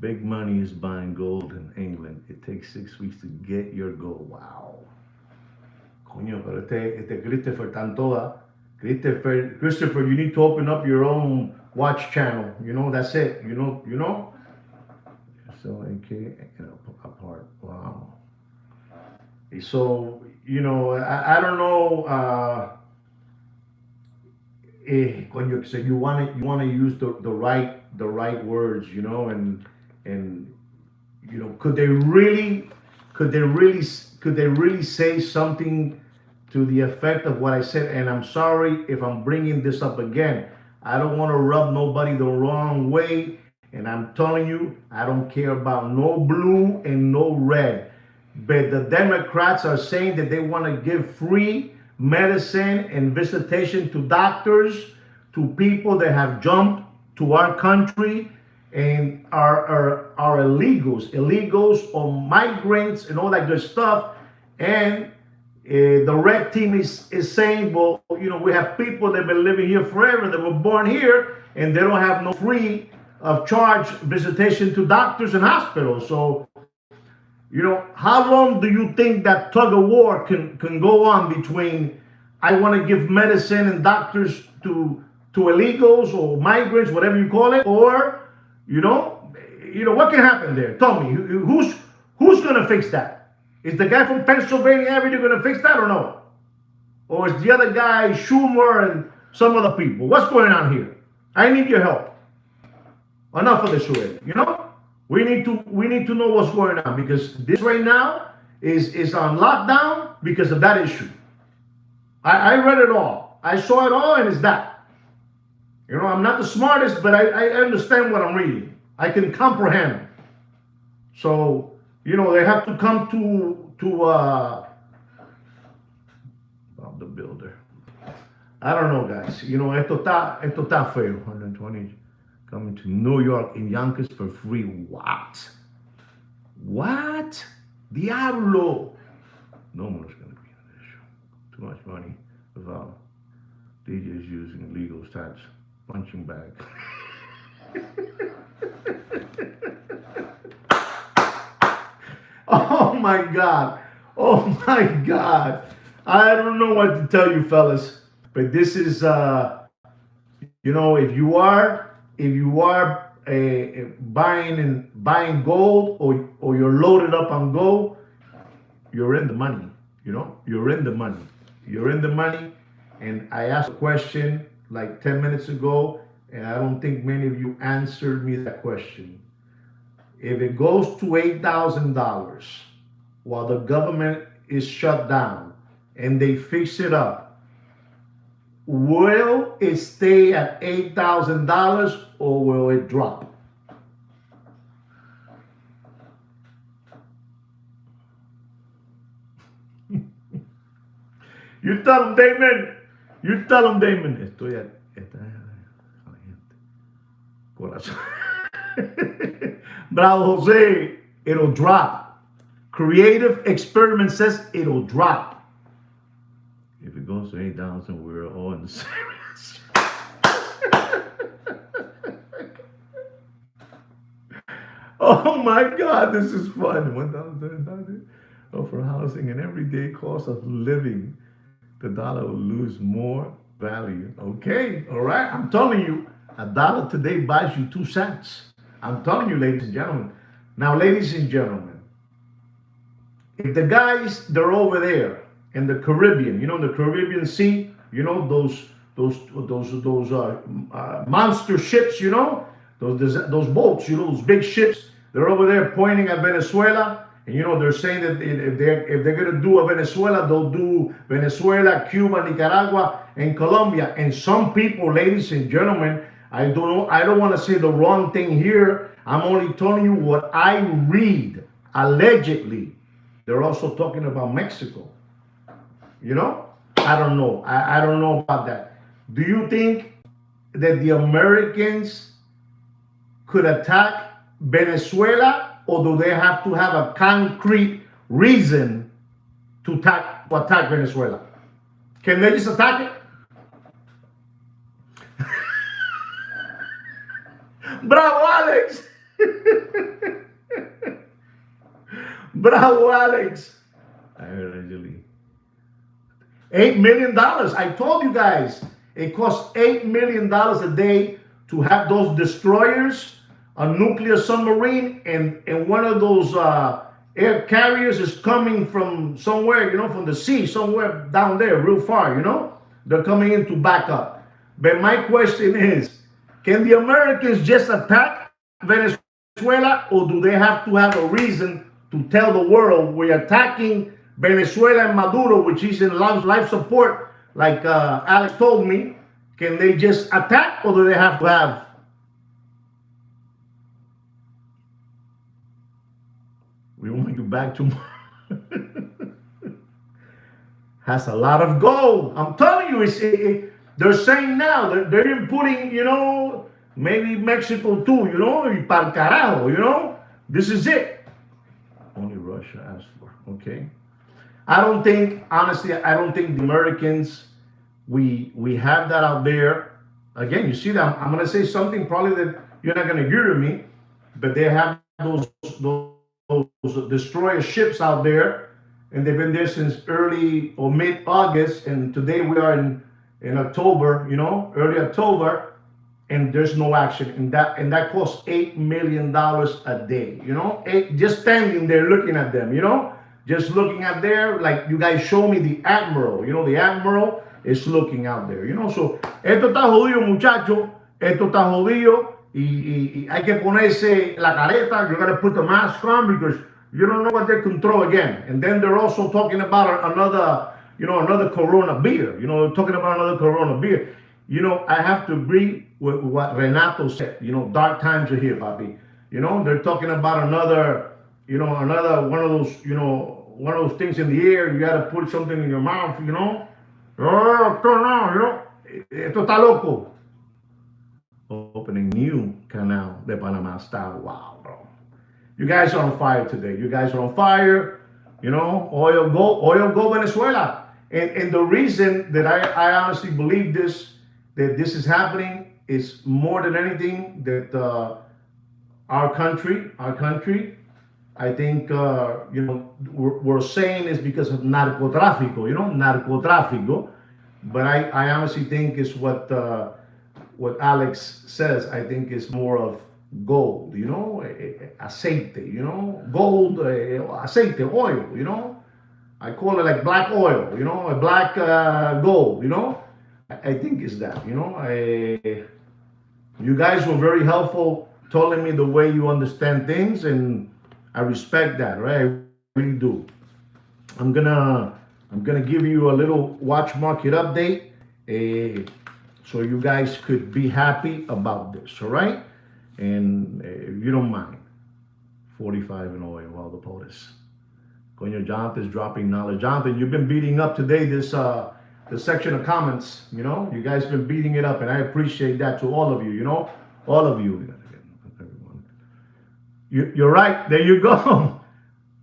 Big money is buying gold in England. It takes 6 weeks to get your gold. Wow. Coño, pero Christopher Tantoa. Christopher, you need to open up your own watch channel. You know, that's it. You know. So AK apart. Wow. So you know, I don't know. So you want to use the right words, you know, and you know, could they really say something to the effect of what I said? And I'm sorry if I'm bringing this up again. I don't want to rub nobody the wrong way. And I'm telling you, I don't care about no blue and no red. But the Democrats are saying that they want to give free medicine and visitation to doctors, to people that have jumped to our country and are illegals or migrants and all that good stuff. And the red team is saying, well, you know, we have people that have been living here forever, that were born here, and they don't have no free of charge visitation to doctors and hospitals. So, you know, how long do you think that tug of war can go on between I want to give medicine and doctors to illegals or migrants, whatever you call it, or you know what can happen there? Tell me, who's going to fix that? Is the guy from Pennsylvania Avenue going to fix that or no? Or is the other guy Schumer and some other people? What's going on here? I need your help. Enough of this already. You know, we need to know what's going on, because this right now is on lockdown because of that issue. I read it all. I saw it all, and it's that. You know, I'm not the smartest, but I understand what I'm reading. I can comprehend. So, you know, they have to come to Bob the Builder. I don't know, guys. You know, esto está feo. 120 coming to New York in Yonkers for free. What? What? Diablo. No one's going to be on this show. Too much money without DJs using legal stats. Punching bag. Oh my God. Oh my God. I don't know what to tell you, fellas. But this is, you know, if you are buying gold, or you're loaded up on gold, you're in the money. You know, you're in the money. You're in the money. And I asked a question like 10 minutes ago, and I don't think many of you answered me that question. If it goes to $8,000 while the government is shut down and they fix it up, will it stay at $8,000 or will it drop? You tell him, Damon. You tell him, Damon. Corazón. Bravo Jose, it'll drop. Creative Experiment says it'll drop. If it goes to 8,000, we're all in the same. Oh my God, this is fun. 1,000 for housing and everyday cost of living. The dollar will lose more value. Okay, all right. I'm telling you, a dollar today buys you 2 cents. I'm telling you, ladies and gentlemen. Now, ladies and gentlemen, if the guys they're over there in the Caribbean, the Caribbean Sea, those monster ships, those boats, those big ships, they're over there pointing at Venezuela. And they're saying that if they're gonna do a Venezuela, they'll do Venezuela, Cuba, Nicaragua, and Colombia. And some people, ladies and gentlemen, I don't want to say the wrong thing here. I'm only telling you what I read. Allegedly, they're also talking about Mexico. I don't know. I don't know about that. Do you think that the Americans could attack Venezuela, or do they have to have a concrete reason to attack Venezuela? Can they just attack it? Bravo, Alex! Bravo, Alex! I heard Angelique. $8 million. I told you guys, it costs $8 million a day to have those destroyers, a nuclear submarine, and one of those air carriers is coming from somewhere, from the sea, somewhere down there, real far, They're coming in to back up. But my question is, can the Americans just attack Venezuela, or do they have to have a reason to tell the world we're attacking Venezuela and Maduro, which is in life support, like Alex told me? Can they just attack, or do they have to have? We want you back tomorrow. Has a lot of gold. I'm telling you, they're saying now they're inputting, maybe Mexico too, y pa'l carajo, This is it. Only Russia asked for. Okay. Honestly, I don't think the Americans, we have that out there. Again, you see that I'm gonna say something probably that you're not gonna agree with me, but they have those destroyer ships out there, and they've been there since early or mid-August, and today we are in October, early October, and there's no action, and that costs $8 million a day, just standing there looking at them, just looking at there, like you guys show me the admiral, the admiral is looking out there, so esto está jodido, muchacho, esto está jodido, y hay que ponerse la careta. You gotta put the mask on because you don't know what they can throw again. And then they're also talking about another Corona beer. They're talking about another Corona beer. I have to agree with what Renato said. Dark times are here, Bobby. They're talking about another one of those things in the air. You gotta put something in your mouth. Esto está loco. Opening new canal de Panama style. Wow, bro. You guys are on fire today. You guys are on fire. Oil go Venezuela. And the reason that I honestly believe that this is happening is more than anything that our country, I think, we're saying is because of narcotráfico, narcotráfico. But I honestly think is what Alex says. I think is more of gold, aceite, gold, aceite, oil, I call it like black oil, a black gold, I think is that, you guys were very helpful telling me the way you understand things, and I respect that, right? I really do. I'm gonna give you a little watch market update, so you guys could be happy about this, all right? And if you don't mind, 45 in oil while the POTUS. Coño, Jonathan's dropping knowledge. Jonathan, you've been beating up today this the section of comments. You know, you guys been beating it up, and I appreciate that to all of you. You know, all of you. Everyone. You're right. There you go.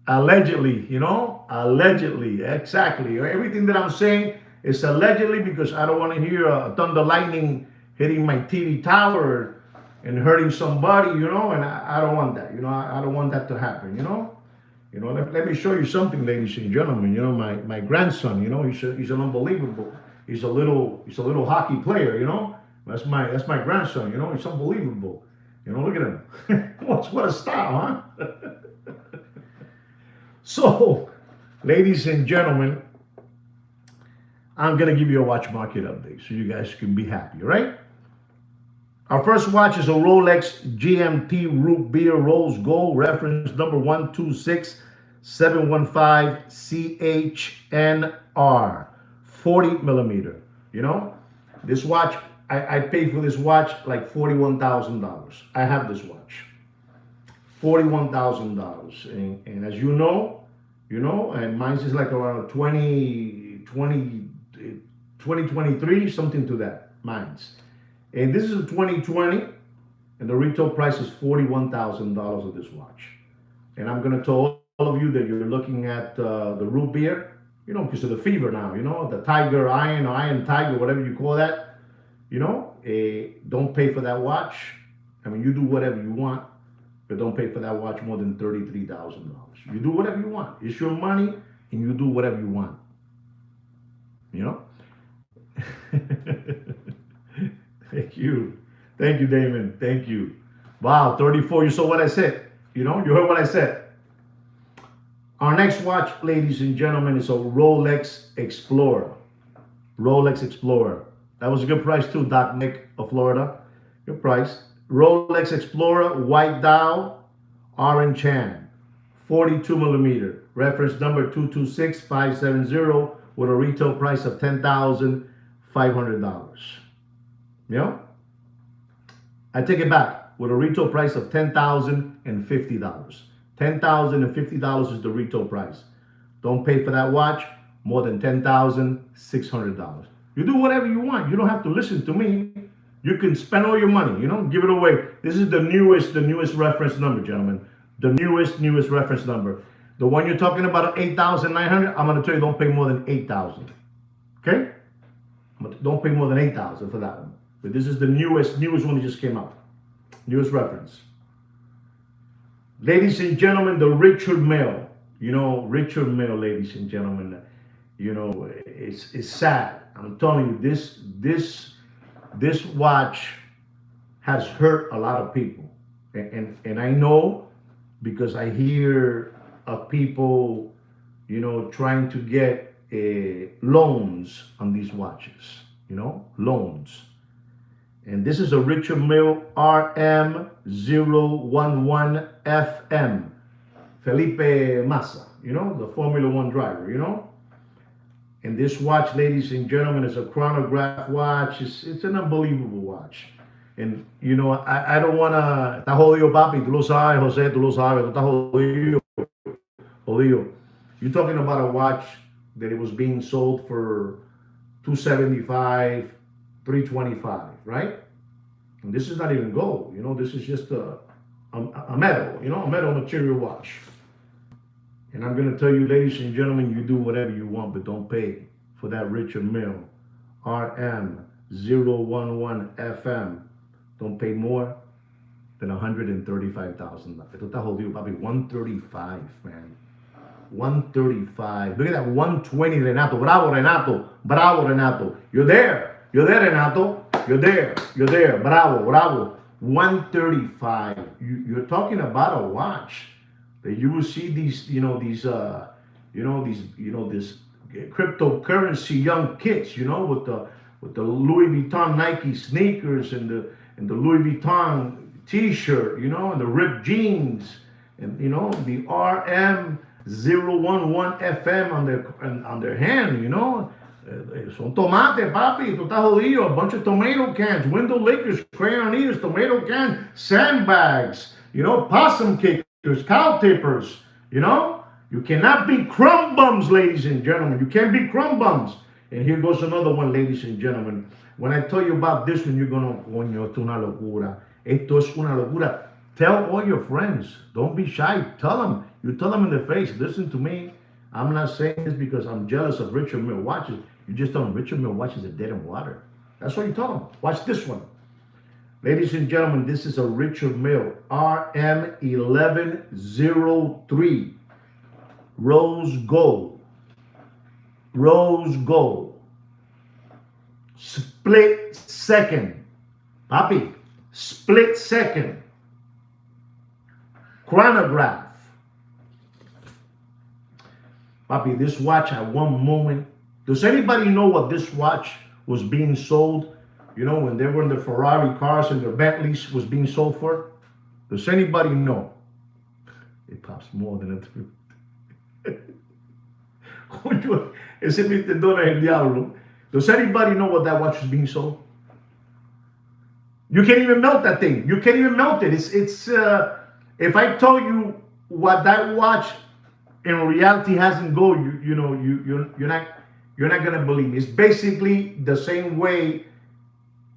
Allegedly, you know, allegedly, exactly. Everything that I'm saying is allegedly because I don't want to hear a thunder lightning hitting my TV tower and hurting somebody, you know, and I don't want that, you know, I don't want that to happen, you know. Let me show you something, ladies and gentlemen. You know, my grandson, you know, he's an unbelievable. He's a little hockey player, you know. That's my grandson, you know. He's unbelievable. You know, look at him. What a style, huh? So, ladies and gentlemen, I'm gonna give you a watch market update so you guys can be happy, right? Our first watch is a Rolex GMT Root Beer Rose Gold, reference number 126715 CHNR, 40 millimeter. You know, this watch, I paid for this watch like $41,000. I have this watch. $41,000. And as you know, and mine's is like around 2023, something to that, mine's. And this is a 2020, and the retail price is $41,000 of this watch. And I'm gonna tell all of you that you're looking at the root beer, you know, because of the fever now, you know, the tiger iron or iron tiger, whatever you call that, you know, don't pay for that watch. I mean, you do whatever you want, but don't pay for that watch more than $33,000. You do whatever you want. It's your money, and you do whatever you want. You know? Thank you, Damon. Thank you. Wow, 34. You saw what I said. You know, you heard what I said. Our next watch, ladies and gentlemen, is a Rolex Explorer. Rolex Explorer. That was a good price too, Doc Nick of Florida. Good price. Rolex Explorer, white dial, orange hand, 42 millimeter. Reference number 226570 with a retail price of $10,500. You know? I take it back, with a retail price of $10,050. $10,050 is the retail price. Don't pay for that watch more than $10,600. You do whatever you want. You don't have to listen to me. You can spend all your money, you know, give it away. This is the newest reference number, gentlemen. The newest reference number. The one you're talking about, 8,900, I'm gonna tell you don't pay more than 8,000. Okay? Don't pay more than 8,000 for that one. But this is the newest one that just came out. Newest reference. Ladies and gentlemen, the Richard Mille. You know, Richard Mille, ladies and gentlemen, you know, it's sad. I'm telling you, this watch has hurt a lot of people. And I know because I hear of people, you know, trying to get loans on these watches, you know, loans. And this is a Richard Mille RM011FM, Felipe Massa, you know, the Formula One driver, you know. And this watch, ladies and gentlemen, is a chronograph watch. It's an unbelievable watch. And, you know, I don't want to... Está jodido, papi. Tú lo sabes, José. Tú lo sabes. Tú estás jodido. Jodido. You're talking about a watch that it was being sold for $275, $325, right? And this is not even gold. You know, this is just a metal, you know, a metal material watch. And I'm going to tell you, ladies and gentlemen, you do whatever you want, but don't pay for that Richard Mille RM011FM. Don't pay more than $135,000. Esto está jodido, papi. 135, man. 135. Look at that 120, Renato. Bravo, Renato. Bravo, Renato. You're there. You're there, Renato. You're there. You're there. Bravo, bravo. 135. You're talking about a watch that you will see these, this cryptocurrency young kids, you know, with the Louis Vuitton Nike sneakers and the Louis Vuitton T-shirt, you know, and the ripped jeans, and you know the RM011FM on their hand, you know. Son tomate, papi, tú estás jodido. A bunch of tomato cans, window lickers, crayon eaters, tomato cans, sandbags, you know, possum kickers, cow tippers, you know. You cannot be crumb bums, ladies and gentlemen. You can't be crumb bums. And here goes another one, ladies and gentlemen. When I tell you about this one, you're gonna, coño, esto es una locura. Esto es una locura. Tell all your friends. Don't be shy. Tell them. You tell them in the face. Listen to me. I'm not saying this because I'm jealous of Richard Mille watches. You just tell them Richard Mille watches are dead in water. That's what you tell them. Watch this one. Ladies and gentlemen, this is a Richard Mille RM1103 rose gold. Rose gold. Split second. Papi. Split second. Chronograph. Papi, this watch at one moment. Does anybody know what this watch was being sold? You know, when they were in the Ferrari cars and their Bentleys was being sold for? Does anybody know? It pops more than a truth. Ese vendedor es el diablo. Does anybody know what that watch is being sold? You can't even melt that thing. You can't even melt it. It's if I tell you what that watch in reality hasn't gold, you're not gonna believe me. It's basically the same way.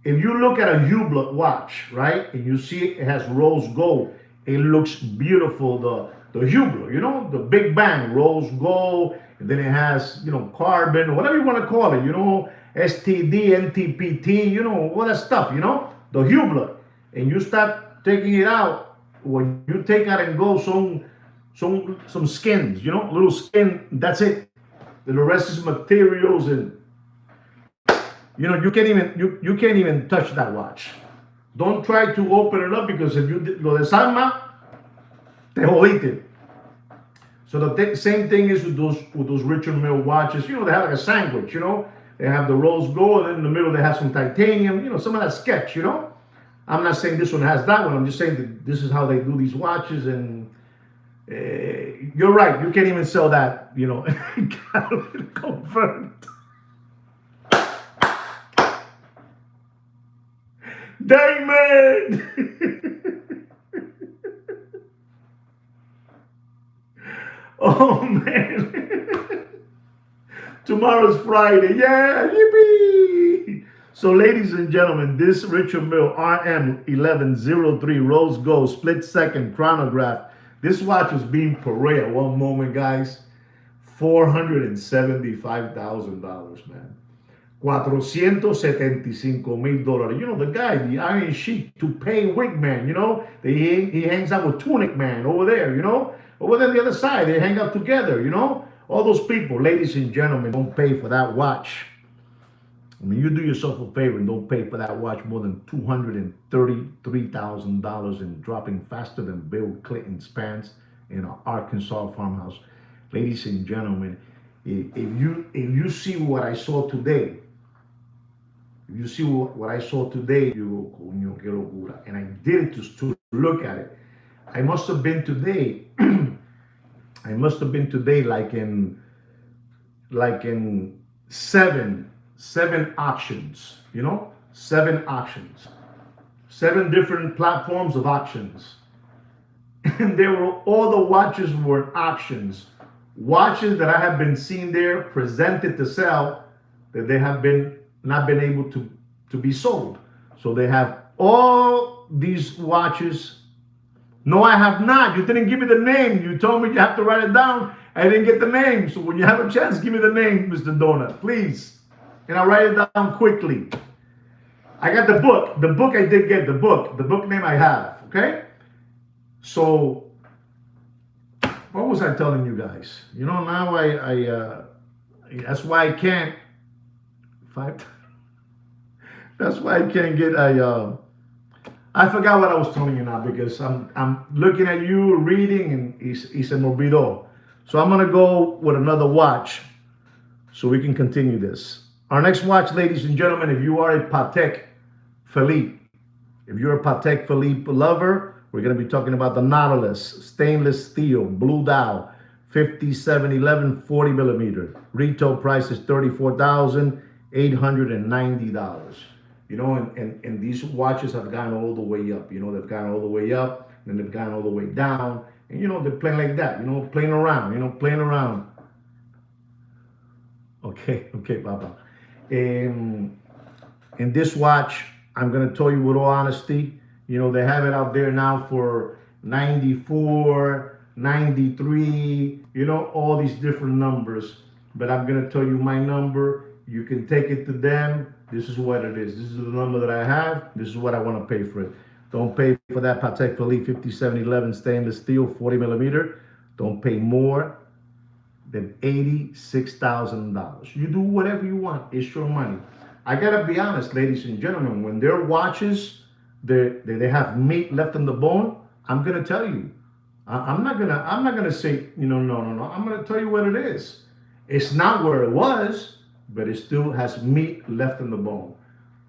If you look at a Hublot watch, right, and you see it has rose gold, it looks beautiful. The Hublot, you know, the Big Bang, rose gold, and then it has, you know, carbon, or whatever you want to call it, you know, STD, NTPT, you know, all that stuff, you know, the Hublot. And you start taking it out, when you take out and go some skins, you know, little skin, that's it. The rest is materials, and you know, you can't even touch that watch. Don't try to open it up, because if you lo desarma, te jodiste. So the same thing is with those Richard Mille watches. You know, they have like a sandwich. You know, they have the rose gold, and in the middle they have some titanium. You know, some of that sketch. You know, I'm not saying this one has that one. I'm just saying that this is how they do these watches, and you're right. You can't even sell that. You know, confirmed. Diamond. Oh man. Tomorrow's Friday. Yeah, yippee. So ladies and gentlemen, this Richard Mille RM1103 rose gold split second chronograph. This watch was being paraded at one moment, guys. $475,000, man. $475,000. You know, the guy, the Iron Sheik, toupee wig man, you know, he hangs out with Tunic Man over there, you know, over there on the other side, they hang out together, you know, all those people. Ladies and gentlemen, don't pay for that watch. I mean, you do yourself a favor and don't pay for that watch more than $233,000 and dropping faster than Bill Clinton's pants in an Arkansas farmhouse. Ladies and gentlemen, if you see what I saw today, if you see what I saw today, you go, coño, qué locura. And I did it to look at it. I must have been today, like in seven auctions, you know, 7 auctions, 7 different platforms of auctions. And all the watches were auctions. Watches that I have been seeing there presented to sell, that they have not been able to be sold. So they have all these watches. No, I have not. You didn't give me the name. You told me you have to write it down. I didn't get the name. So when you have a chance, give me the name, Mr. Donut, please. And I'll write it down quickly. I got the book. The book I did get. The book name I have. Okay? So what was I telling you guys? You know, now that's why I can't. That's why I can't get I forgot what I was telling you now, because I'm looking at you reading and y se me olvidó. So I'm gonna go with another watch so we can continue this. Our next watch, ladies and gentlemen, if you are a Patek Philippe, if you're a Patek Philippe lover, we're going to be talking about the Nautilus, stainless steel, blue dial, 5711 40 millimeter. Retail price is $34,890. You know, and these watches have gone all the way up. You know, they've gone all the way up, and they've gone all the way down. And, you know, they're playing like that, you know, playing around, playing around. Okay, Papa. Um, and this watch, I'm gonna tell you with all honesty, they have it out there now for 94, 93, all these different numbers. But I'm gonna tell you my number. You can take it to them. This is what it is. This is the number that I have. This is what I want to pay for it. Don't pay for that Patek Philippe 5711 stainless steel 40 millimeter. Don't pay more than $86,000. You do whatever you want. It's your money. I gotta be honest, ladies and gentlemen. When their watches, they have meat left in the bone, I'm gonna tell you. I'm not gonna say no. I'm gonna tell you what it is. It's not where it was, but it still has meat left in the bone.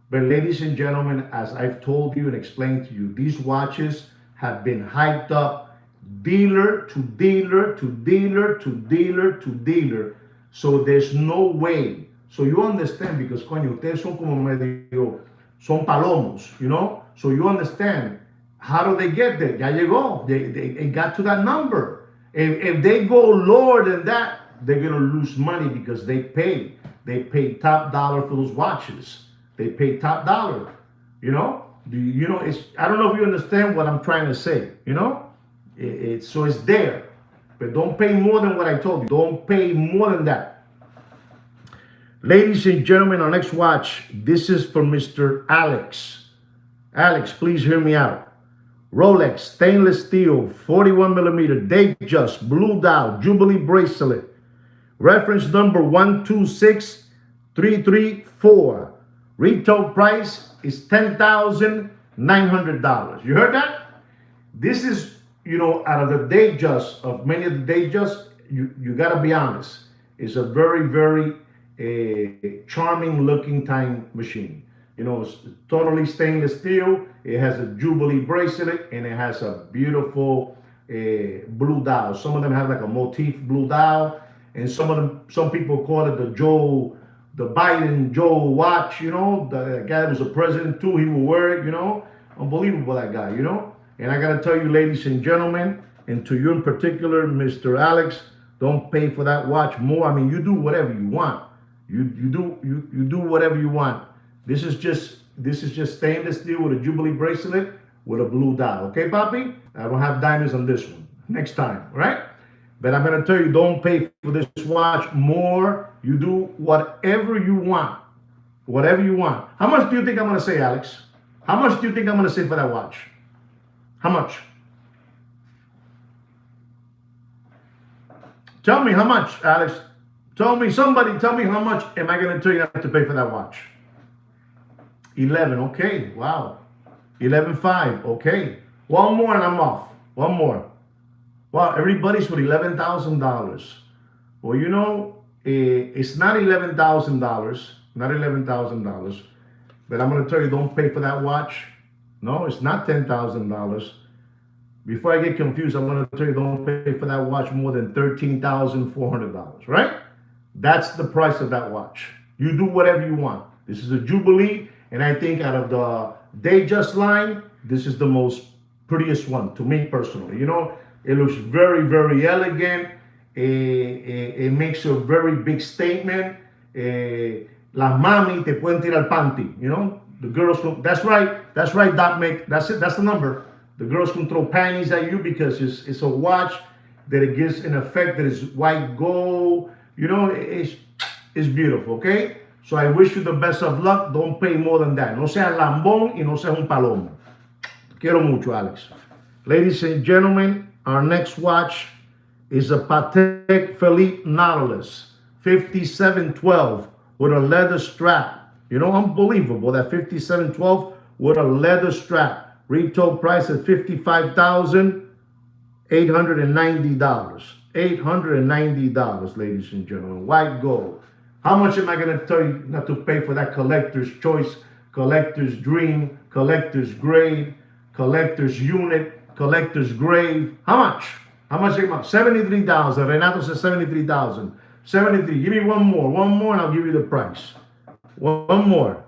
But ladies and gentlemen, as I've told you and explained to you, these watches have been hyped up dealer to dealer to dealer to dealer to dealer. So there's no way. So you understand, because coño, ustedes son como medio, son palomos. So you understand, how do they get there? Ya llegó. They got to that number. If they go lower than that, they're gonna lose money, because they pay top dollar for those watches. They pay top dollar. It's, I don't know if you understand what I'm trying to say. So it's there, but don't pay more than what I told you. Don't pay more than that. Ladies and gentlemen, our next watch, this is for Mr. Alex. Alex, please hear me out. Rolex stainless steel 41 millimeter Datejust blue dial Jubilee bracelet. Reference number 126334. Retail price is $10,900. You heard that? This is, out of the Datejust, of many of the Datejust, you got to be honest. It's a very, very charming looking time machine. It's totally stainless steel. It has a Jubilee bracelet, and it has a beautiful blue dial. Some of them have like a motif blue dial, and some people call it the Biden Joe watch. The guy that was a president too. He will wear it. Unbelievable, that guy. And I gotta tell you, ladies and gentlemen, and to you in particular, Mr. Alex, don't pay for that watch more. I mean, you do whatever you want. You do whatever you want. This is just stainless steel with a Jubilee bracelet with a blue dial. Okay, Papi? I don't have diamonds on this one. Next time, right? But I'm gonna tell you, don't pay for this watch more. You do whatever you want. Whatever you want. How much do you think I'm gonna say, Alex? How much do you think I'm gonna say for that watch? How much? Tell me how much, Alex. Somebody tell me how much am I gonna tell you not to pay for that watch? 11, okay, wow. 11.5, okay. One more and I'm off. One more. Wow, everybody's with $11,000. Well, it's not $11,000, not $11,000, but I'm gonna tell you, don't pay for that watch. No, it's not $10,000. Before I get confused, I'm gonna tell you, don't pay for that watch more than $13,400, right? That's the price of that watch. You do whatever you want. This is a Jubilee, and I think out of the Datejust line, this is the most prettiest one to me personally. It looks very, very elegant. It makes a very big statement. Las mami te pueden tirar panty. The girls. That's right, Doc Mick. That's it. That's the number. The girls can throw panties at you because it's a watch that it gives an effect that is white gold. It's beautiful, okay? So I wish you the best of luck. Don't pay more than that. No seas lambón y no seas un palomo. Quiero mucho, Alex. Ladies and gentlemen, our next watch is a Patek Philippe Nautilus 5712 with a leather strap. Unbelievable, that 5712 with a leather strap. Retail price at $55,890. $890, ladies and gentlemen. White gold. How much am I going to tell you not to pay for that collector's choice, collector's dream, collector's grade, collector's unit, collector's grave? How much? How much? $73,000. Renato says $73,000. 73. Give me one more, and I'll give you the price. One more.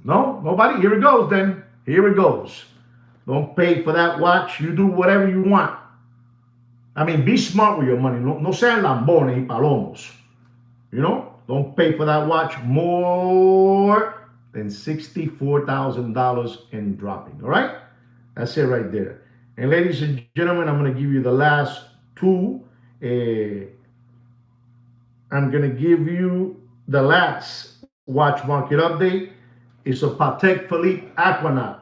No? Nobody? Here it goes then. Here it goes. Don't pay for that watch. You do whatever you want. I mean, be smart with your money. No sean lambones y palomos. You know, don't pay for that watch more than $64,000 in dropping. All right, that's it right there. And ladies and gentlemen, I'm going to give you the last two. I'm going to give you the last watch market update. It's a Patek Philippe Aquanaut.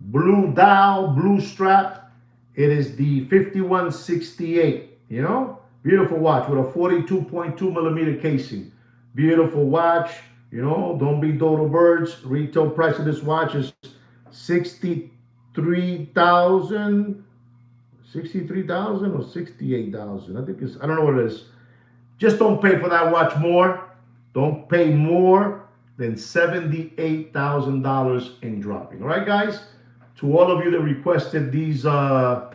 Blue dial, blue strap. It is the 5168, you know? Beautiful watch with a 42.2 millimeter casing. Beautiful watch, you know, don't be dodo birds. Retail price of this watch is 63,000, 63,000 or 68,000. I think it's, I don't know what it is. Just don't pay for that watch more. Don't pay more than $78,000 in dropping. All right, guys? To all of you that requested these, Mr.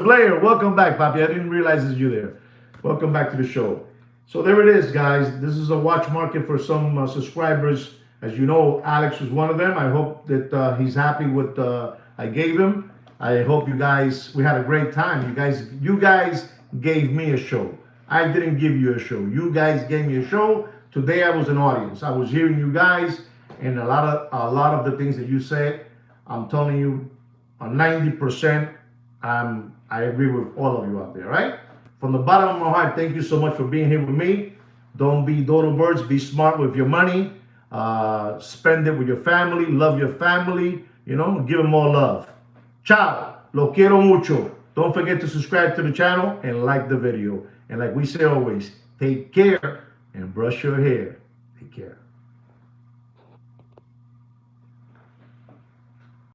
Blair, welcome back, Papi. I didn't realize it's you there. Welcome back to the show. So there it is, guys. This is a watch market for some subscribers. As you know, Alex was one of them. I hope that he's happy with I gave him. I hope you guys, we had a great time. You guys gave me a show. I didn't give you a show. You guys gave me a show. Today I was an audience. I was hearing you guys, and a lot of the things that you said, I'm telling you, 90%, I agree with all of you out there, right? From the bottom of my heart, thank you so much for being here with me. Don't be dodo birds. Be smart with your money. Spend it with your family. Love your family. You know, give them more love. Ciao. Lo quiero mucho. Don't forget to subscribe to the channel and like the video. And like we say always, take care and brush your hair. Take care.